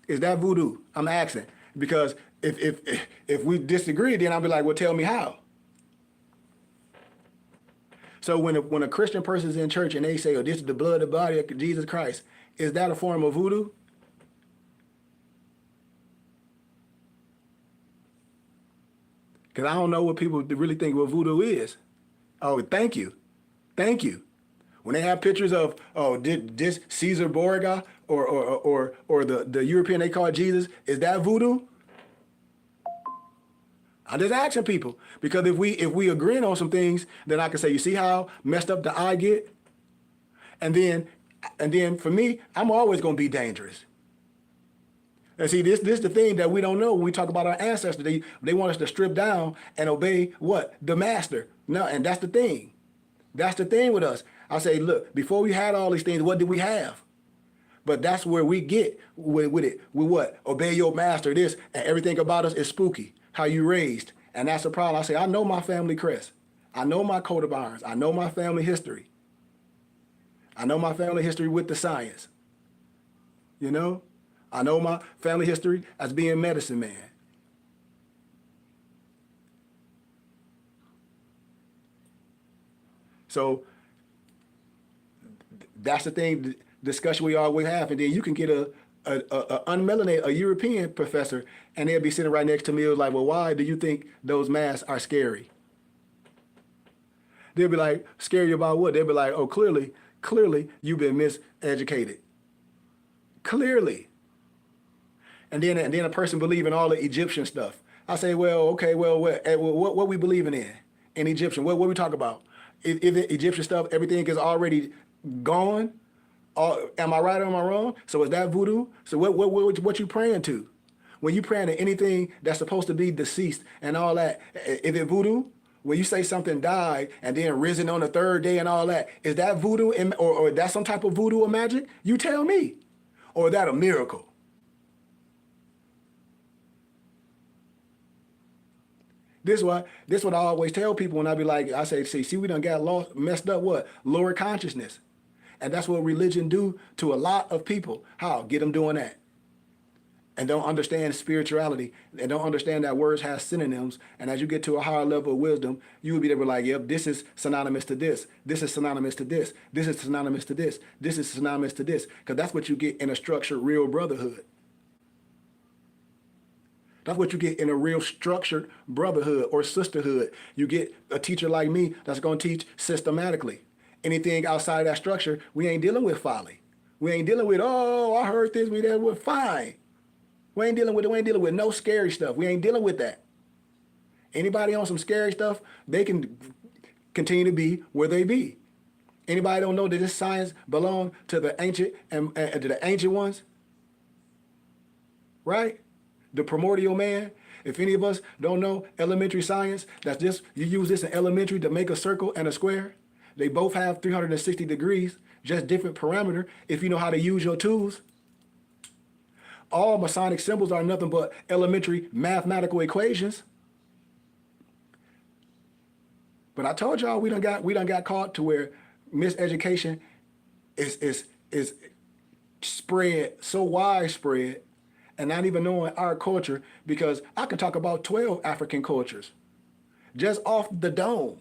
Is that voodoo? I'm asking. Because if we disagree, then I'll be like, well, tell me how. So when a Christian person is in church and they say, oh, this is the blood and body of Jesus Christ, is that a form of voodoo? Because I don't know what people really think what voodoo is. Oh, thank you. Thank you. When they have pictures of, oh, did this Caesar Borgia or the European they call Jesus, is that voodoo? I'm just asking people. Because if we agreeing on some things, then I can say, you see how messed up the I get? And then for me, I'm always going to be dangerous. And see, this is the thing that we don't know when we talk about our ancestors. They want us to strip down and obey what? The master. No, and that's the thing. That's the thing with us. I say, look, before we had all these things, what did we have? But that's where we get with it. With what? Obey your master, this, and everything about us is spooky. How you raised. And that's the problem. I say, I know my family crest. I know my coat of arms. I know my family history. I know my family history with the science. I know my family history as being medicine man. So that's the thing, discussion we always have. And then you can get a unmelanated, a European professor, and they'll be sitting right next to me. It was like, well, why do you think those masks are scary? They'll be like, scary about what? They'll be like, oh, clearly you've been miseducated. Clearly. And then a person believe in all the Egyptian stuff. I say, well, okay, well, what we believing in Egyptian? What we talk about? If Egyptian stuff, everything is already gone. Am I right or am I wrong? So is that voodoo? So what you praying to? When you praying to anything that's supposed to be deceased and all that, is it voodoo? When you say something died and then risen on the third day and all that, is that voodoo or that some type of voodoo or magic? You tell me. Or is that a miracle? This what I always tell people when I be like, I say, see, we done got messed up what? Lower consciousness. And that's what religion do to a lot of people. How? Get them doing that. and don't understand spirituality and don't understand that words have synonyms. And as you get to a higher level of wisdom, you will be able to like, yep, this is synonymous to this. This is synonymous to this. This is synonymous to this. This is synonymous to this. Because that's what you get in a structured real brotherhood. That's what you get in a real structured brotherhood or sisterhood. You get a teacher like me that's going to teach systematically. Anything outside of that structure, we ain't dealing with folly. We ain't dealing with, oh, I heard this, we there, we're fine. We ain't dealing with no scary stuff. We ain't dealing with that. Anybody on some scary stuff, they can continue to be where they be. Anybody don't know that this science belong to the ancient and to the ancient ones? Right? The primordial man. If any of us don't know elementary science, that's just, you use this in elementary to make a circle and a square. They both have 360 degrees, just different parameter if you know how to use your tools. All Masonic symbols are nothing but elementary mathematical equations. But I told y'all we done got caught to where miseducation is spread so widespread and not even knowing our culture, because I can talk about 12 African cultures just off the dome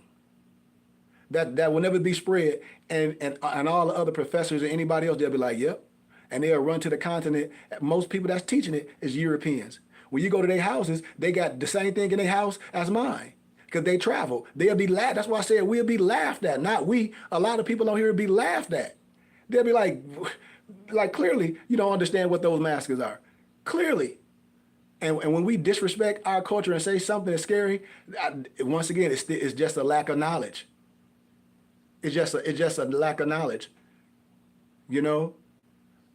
that will never be spread, and all the other professors and anybody else, they'll be like, yep, and they'll run to the continent. Most people that's teaching it is Europeans. When you go to their houses, they got the same thing in their house as mine, because they travel. They'll be laughed. That's why I said we'll be laughed at, not we. A lot of people on here will be laughed at. They'll be like clearly you don't understand what those maskers are. Clearly. And when we disrespect our culture and say something that's scary, once again, it's just a lack of knowledge. It's just a lack of knowledge, you know?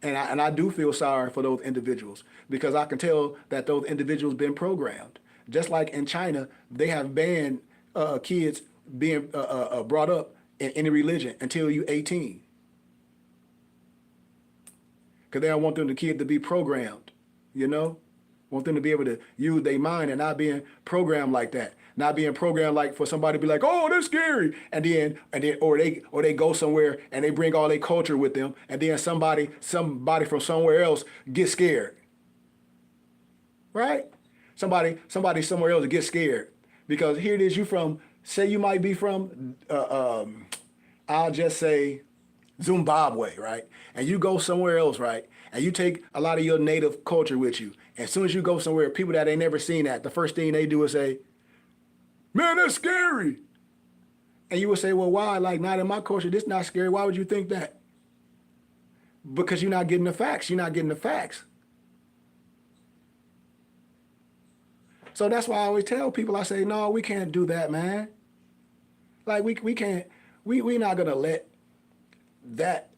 And I do feel sorry for those individuals, because I can tell that those individuals been programmed. Just like in China, they have banned kids being brought up in any religion until you're 18. Because they don't want the kid to be programmed, you know? Want them to be able to use their mind and not being programmed like that. Not being programmed like for somebody to be like, oh, that's scary. And then or they go somewhere and they bring all their culture with them, and then somebody from somewhere else gets scared. Right? Somebody somewhere else gets scared. Because here it is, you might be from I'll just say Zimbabwe, right? And you go somewhere else, right? And you take a lot of your native culture with you. And as soon as you go somewhere, people that ain't never seen that, the first thing they do is say, man, that's scary. And you would say, well, why? Like, not in my culture, this not scary. Why would you think that? Because you're not getting the facts. You're not getting the facts. So that's why I always tell people, I say, no, we can't do that, man. Like, we can't, we're not going to let that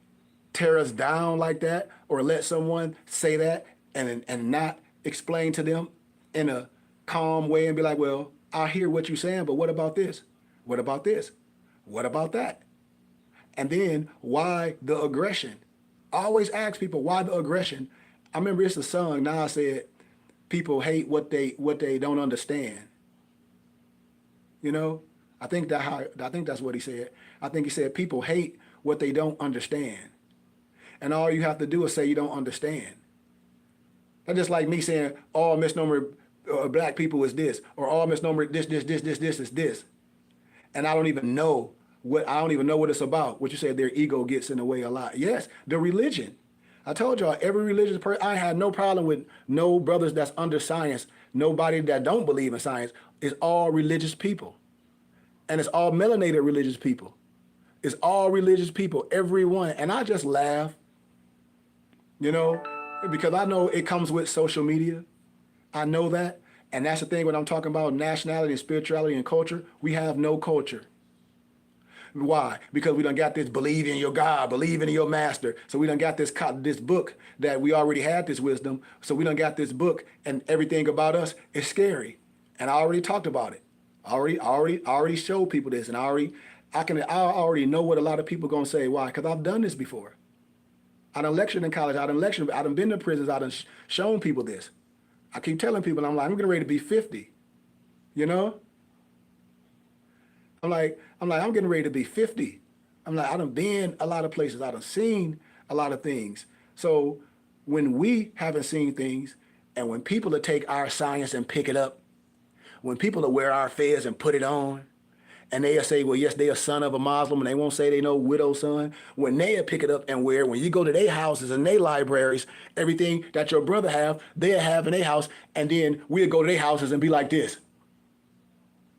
tear us down like that, or let someone say that and not explain to them in a calm way and be like, well, I hear what you're saying, but what about this? What about this? What about that? And then why the aggression? I always ask people, why the aggression? I remember it's a song, Nas said, people hate what they don't understand. You know? I think that's what he said. I think he said people hate what they don't understand. And all you have to do is say you don't understand. That's just like me saying all misnomer black people is this, or all misnomer this is this. And I don't even know what it's about. What you said, their ego gets in the way a lot. Yes, the religion. I told y'all, every religious person, I had no problem with no brothers that's under science, nobody that don't believe in science. It's all religious people. And it's all melanated religious people. It's all religious people, everyone. And I just laugh, you know, because I know it comes with social media. I know that. And that's the thing when I'm talking about nationality and spirituality and culture, we have no culture. Why? Because we done got this believe in your God, believe in your master. So we done got this book that we already had this wisdom. So we done got this book, and everything about us is scary. And I already talked about it. I already showed people this, and I already know what a lot of people gonna say. Why? Because I've done this before. I done lectured in college. I done been to prisons. I done shown people this. I keep telling people, I'm getting ready to be 50. You know? I'm getting ready to be 50. I done been a lot of places. I done seen a lot of things. So when we haven't seen things And when people will take our science and pick it up, when people will wear our fez and put it on, and they'll say, well, yes, they're a son of a Muslim, and they won't say they know widow son. When they'll pick it up and wear, when you go to their houses and their libraries, everything that your brother have, they'll have in their house, and then we'll go to their houses and be like this.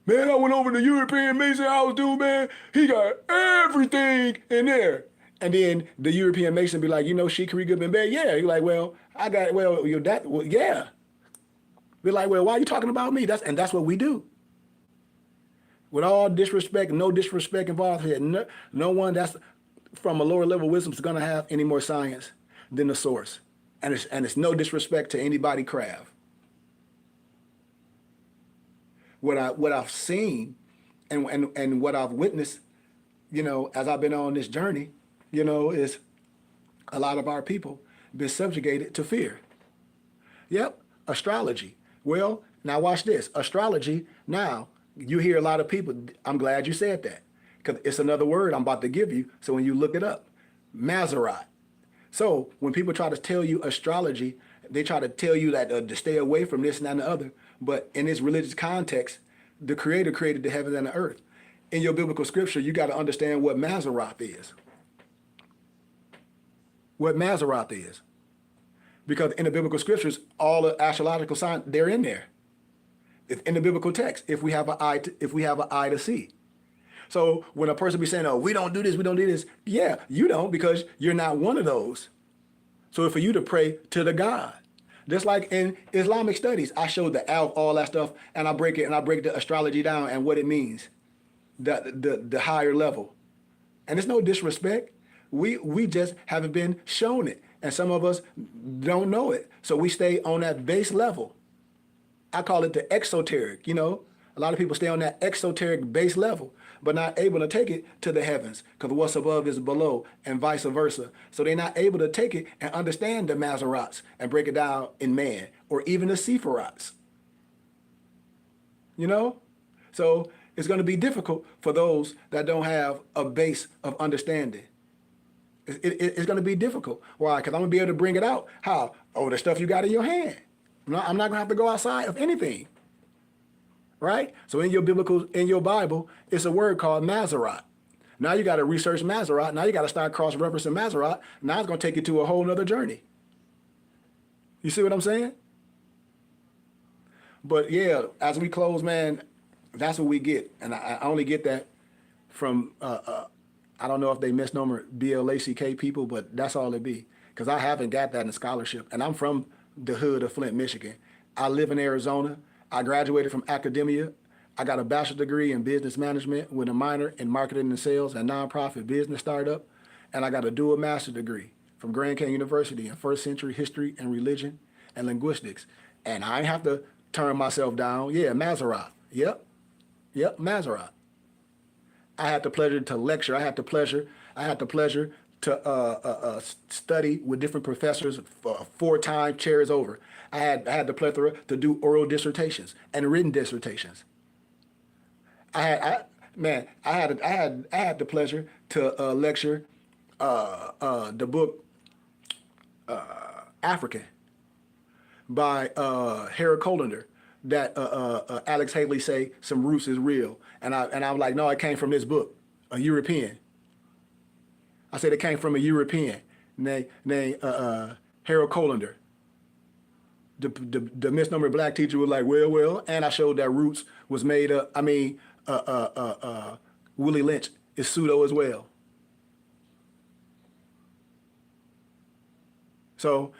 Man, I went over to the European Mason house, dude, man. He got everything in there. And then the European Mason be like, you know, Shikari good been bad? Yeah. You're like, well, I got, well, you're that, well, yeah. Be like, well, why are you talking about me? That's what we do. With all disrespect, no disrespect involved here. No one that's from a lower level of wisdom is going to have any more science than the source. And it's no disrespect to anybody craft. What I've seen and what I've witnessed, you know, as I've been on this journey, you know, is a lot of our people been subjugated to fear. Yep, astrology. Well, now watch this. Astrology, now, you hear a lot of people, I'm glad you said that, because it's another word I'm about to give you, so when you look it up, Maserat. So when people try to tell you astrology, they try to tell you that to stay away from this and that and the other, but in this religious context, the Creator created the heavens and the earth. In your biblical scripture, you got to understand what Maserat is. What Maserat is. Because in the biblical scriptures, all the astrological signs, they're in there. It's in the biblical text, if we have an eye to see. So when a person be saying, oh, we don't do this, yeah, you don't, because you're not one of those. So for you to pray to the God. Just like in Islamic studies, I showed the alph, all that stuff, and I break the astrology down and what it means, the higher level. And it's no disrespect. We just haven't been shown it. And some of us don't know it. So we stay on that base level. I call it the exoteric, you know. A lot of people stay on that exoteric base level, but not able to take it to the heavens, because what's above is below, and vice versa. So they're not able to take it and understand the Maserats and break it down in man, or even the Sephirots. You know? So it's going to be difficult for those that don't have a base of understanding. It's going to be difficult. Why? Because I'm going to be able to bring it out. How? Oh, the stuff you got in your hand. I'm not going to have to go outside of anything. Right? So in your Bible, it's a word called Maserat. Now you got to research Maserat. Now you got to start cross-referencing Maserat. Now it's going to take you to a whole nother journey. You see what I'm saying? But yeah, as we close, man, that's what we get. And I only get that from, I don't know if they misnomer BLACK people, but that's all it be. Because I haven't got that in scholarship. And I'm from the hood of Flint, Michigan. I live in Arizona. I graduated from academia. I got a bachelor's degree in business management with a minor in marketing and sales and nonprofit business startup. And I got a dual master's degree from Grand Canyon University in first century history and religion and linguistics. And I have to turn myself down. Yeah, Maserat. Yep, Maserat. I had the pleasure to lecture. I had the pleasure to study with different professors 4 times chairs over. I had the plethora to do oral dissertations and written dissertations. I had the pleasure to lecture the book African by Harold Colander that Alex Haley say some roots is real, and I'm like, no, it came from this book, a European. I said it came from a European named Harold Colander. The misnomer black teacher was like, well, and I showed that roots was made up. I mean, Willie Lynch is pseudo as well. So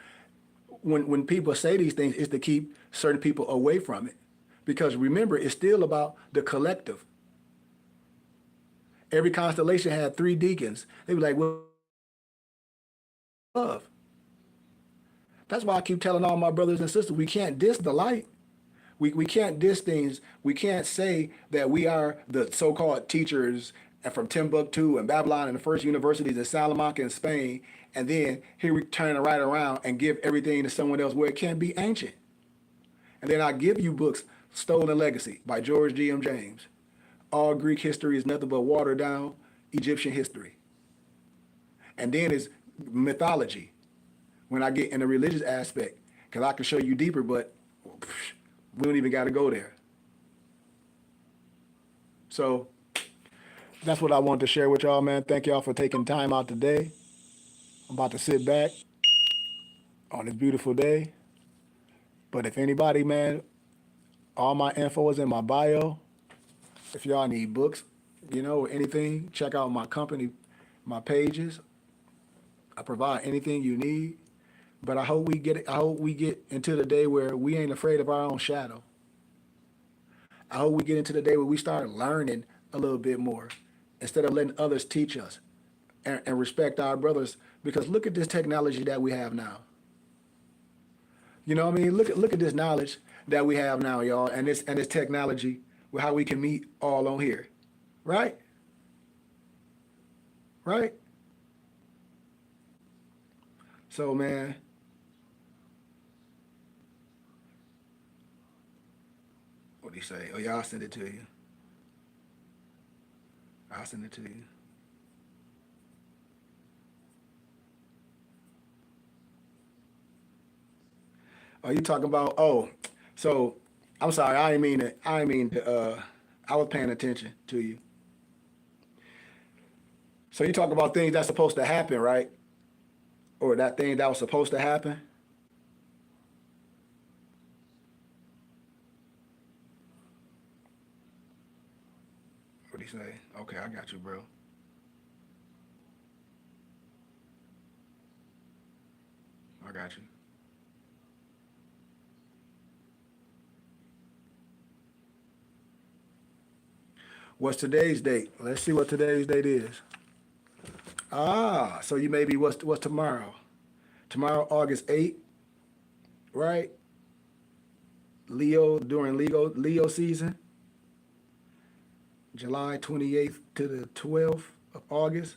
when people say these things, it's to keep certain people away from it. Because remember, it's still about the collective. Every constellation had 3 deacons. They be like, well, love. That's why I keep telling all my brothers and sisters, we can't diss the light. We can't diss things. We can't say that we are the so-called teachers from Timbuktu and Babylon and the first universities in Salamanca in Spain, and then here we turn it right around and give everything to someone else where it can't be ancient. And then I give you books, Stolen Legacy by George G.M. James. All Greek history is nothing but watered down Egyptian history. And then it's mythology. When I get in the religious aspect, Because I can show you deeper, but we don't even got to go there. So that's what I wanted to share with y'all, man. Thank y'all for taking time out today. I'm about to sit back on this beautiful day. But if anybody, man, all my info is in my bio. If y'all need books, or anything, check out my company, my pages. I provide anything you need. But I hope we get into the day where we ain't afraid of our own shadow. I hope we get into the day where we start learning a little bit more instead of letting others teach us and respect our brothers. Because look at this technology that we have now. You know what I mean? Look at this knowledge that we have now, y'all, and this technology with how we can meet all on here. Right? Right? So, man, what do you say? Oh, yeah, I'll send it to you. I'll send it to you. Are you talking about? Oh, so I'm sorry. I was paying attention to you. So you talk about things that's supposed to happen, right? Or that thing that was supposed to happen. What do you say? Okay, I got you, bro. I got you. What's today's date? Let's see what today's date is. Ah, so you maybe what's tomorrow? Tomorrow, August 8th, right? Leo during Leo season, July 28th to the 12th of August.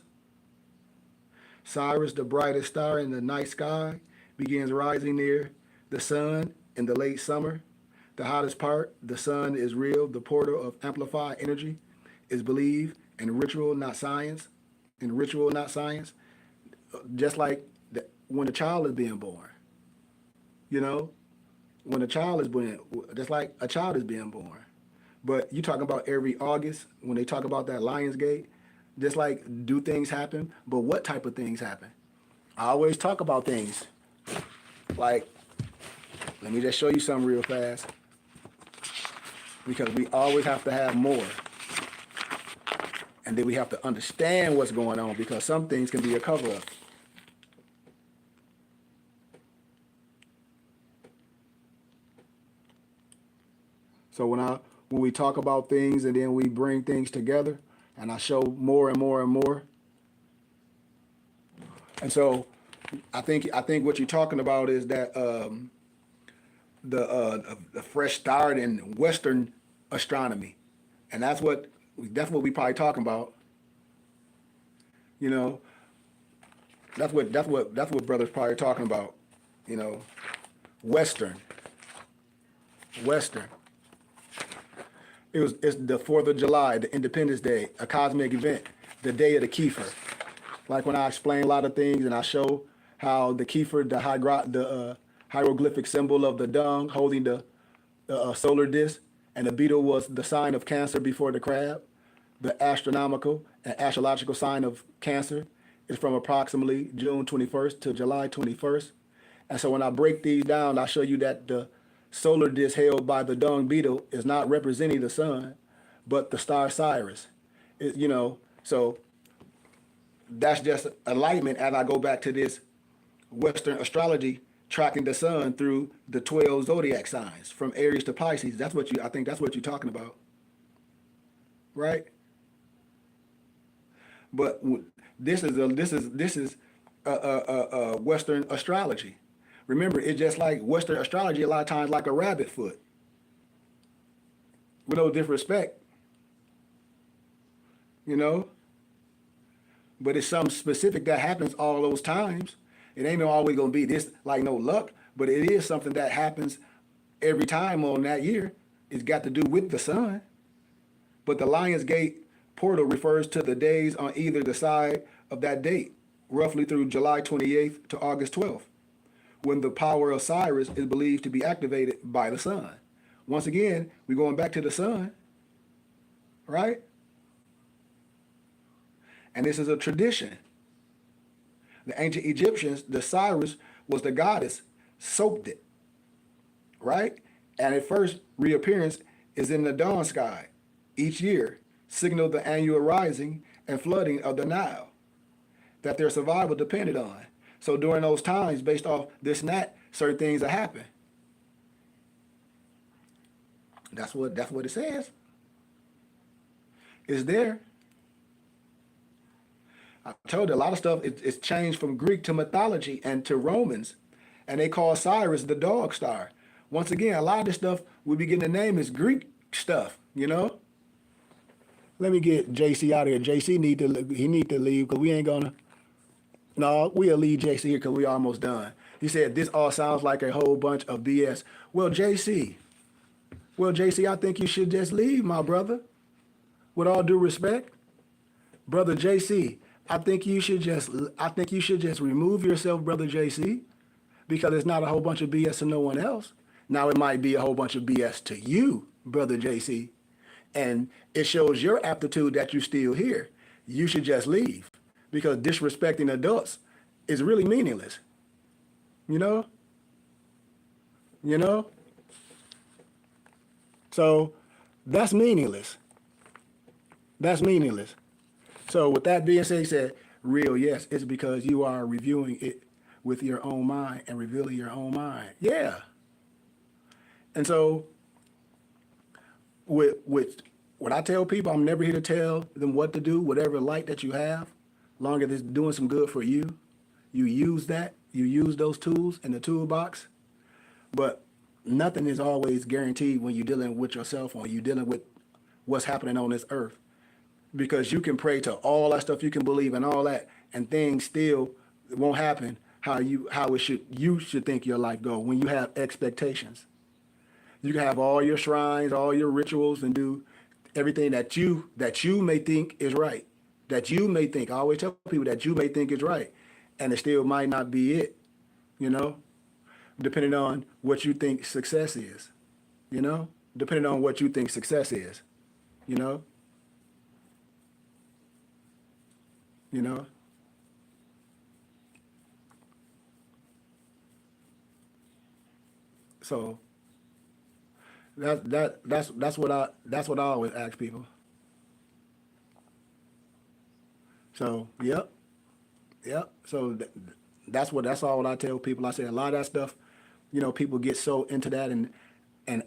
Cyrus, the brightest star in the night sky, begins rising near the sun in the late summer. The hottest part, the sun is real. The portal of amplified energy is believed in ritual, not science. In ritual, not science. Just like when a child is being born, you know, when a child is born, just like a child is being born. But you talking about every August when they talk about that Lions Gate, just like do things happen, but what type of things happen? I always talk about things like, let me just show you something real fast, because we always have to have more. And then we have to understand what's going on, because some things can be a cover up. So when we talk about things and then we bring things together, and I show more and more and more, and so I think what you're talking about is that the fresh start in Western astronomy, and that's what we probably talking about. You know, that's what brothers probably talking about. You know, Western, Western. It's the 4th of July, the Independence Day, a cosmic event, the day of the Kiefer. Like when I explain a lot of things and I show how the Kiefer, the hieroglyphic symbol of the dung holding the solar disk, and the beetle was the sign of Cancer before the crab. The astronomical and astrological sign of Cancer is from approximately June 21st to July 21st. And so when I break these down, I show you that the solar disk held by the dung beetle is not representing the sun, but the star Sirius. So that's just enlightenment as I go back to this Western astrology tracking the sun through the 12 zodiac signs from Aries to Pisces. I think that's what you're talking about, right? But this is Western astrology. Remember, it's just like Western astrology a lot of times like a rabbit foot, with no disrespect, you know. But it's something specific that happens all those times. It ain't always gonna be this like no luck, but it is something that happens every time on that year. It's got to do with the sun. But the Lions Gate portal refers to the days on either the side of that date, roughly through July 28th to August 12th, when the power of Cyrus is believed to be activated by the sun. Once again, we're going back to the sun, right? And this is a tradition. The ancient Egyptians, the Cyrus was the goddess, soaked it, right? And its first reappearance is in the dawn sky each year, signal the annual rising and flooding of the Nile that their survival depended on. So during those times, based off this and that, certain things that happen. That's what it says. It's there. I told you a lot of stuff it's changed from Greek to mythology and to Romans, and they call Cyrus the dog star. Once again, a lot of this stuff we be getting the name is Greek stuff, you know. Let me get JC out of here. JC need to leave because we ain't gonna. No, we'll leave JC here because we almost done. He said this all sounds like a whole bunch of BS. Well, JC, I think you should just leave, my brother. With all due respect, brother JC, I think you should just remove yourself, brother JC, because it's not a whole bunch of BS to no one else. Now it might be a whole bunch of BS to you, brother JC, and it shows your aptitude that you're still here. You should just leave because disrespecting adults is really meaningless. You know? So that's meaningless. So with that being said, he said, real, yes, it's because you are reviewing it with your own mind and revealing your own mind. Yeah. And so with what I tell people, I'm never here to tell them what to do, whatever light that you have, long as it's doing some good for you, you use those tools in the toolbox. But nothing is always guaranteed when you're dealing with yourself or you're dealing with what's happening on this earth. Because you can pray to all that stuff, you can believe in all that, and things still won't happen you should think your life go when you have expectations. You can have all your shrines, all your rituals, and do everything that you may think is right. That you may think. I always tell people that you may think is right, and it still might not be it. Depending on what you think success is. Depending on what you think success is. So that's what I always ask people. So yep. So that's all I tell people. I say a lot of that stuff. People get so into that and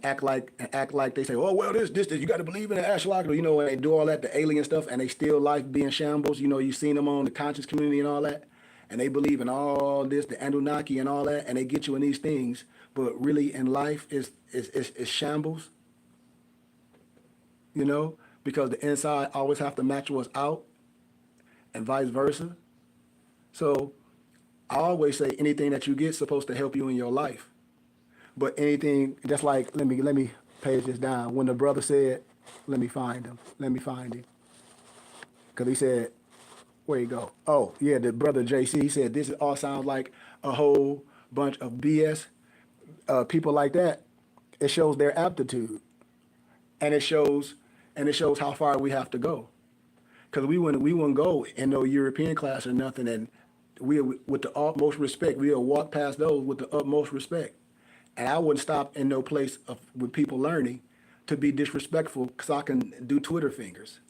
act like they say, oh well, this you got to believe in the astrological. When they do all that, the alien stuff, and they still life being shambles. You've seen them on the conscious community and all that, and they believe in all this, the Anunnaki and all that, and they get you in these things, but really in life is shambles. Because the inside always have to match what's out, and vice versa. So I always say anything that you get is supposed to help you in your life. But anything, just like, let me page this down. When the brother said, let me find him. Because he said, where you go? Oh, yeah, the brother JC, he said, this all sounds like a whole bunch of BS. People like that, it shows their aptitude. And it shows how far we have to go. Because we wouldn't go in no European class or nothing. And we, with the utmost respect, we'll walk past those with the utmost respect. And I wouldn't stop in no place with people learning to be disrespectful because I can do Twitter fingers,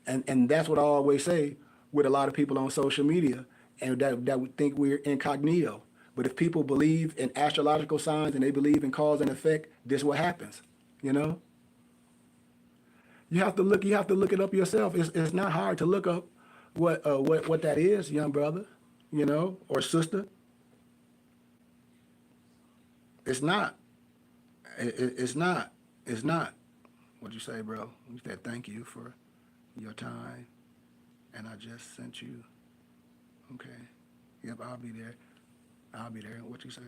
And that's what I always say with a lot of people on social media, and that would think we're incognito. But if people believe in astrological signs and they believe in cause and effect, this is what happens, You have to look it up yourself. It's not hard to look up what that is, young brother, or sister. It's not. It's not. What'd you say, bro? You said thank you for your time, and I just sent you. Okay. Yep, I'll be there. What you say?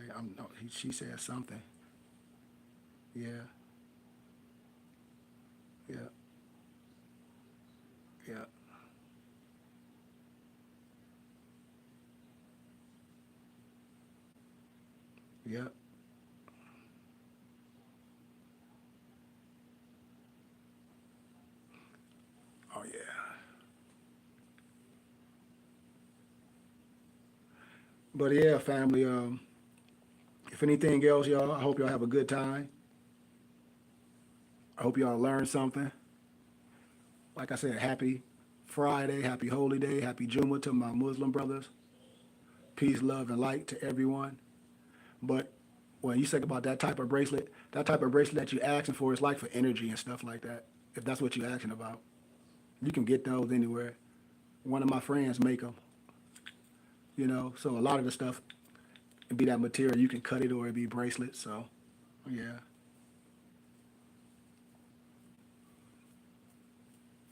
She said something. Yeah. Yeah. Yeah. Yeah. Oh yeah. But yeah, family. If anything else, y'all, I hope y'all have a good time. I hope y'all learn something. Like I said, happy Friday, happy Holy Day, happy Jummah to my Muslim brothers. Peace, love, and light to everyone. But when you think about that type of bracelet that you're asking for is like for energy and stuff like that. If that's what you're asking about, you can get those anywhere. One of my friends make them, you know. So a lot of the stuff it be that material. You can cut it or it be bracelets. So yeah,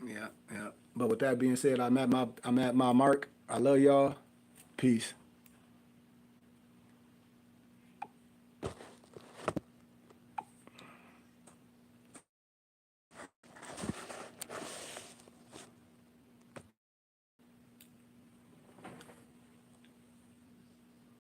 yeah, yeah. But with that being said, I'm at my mark. I love y'all. Peace.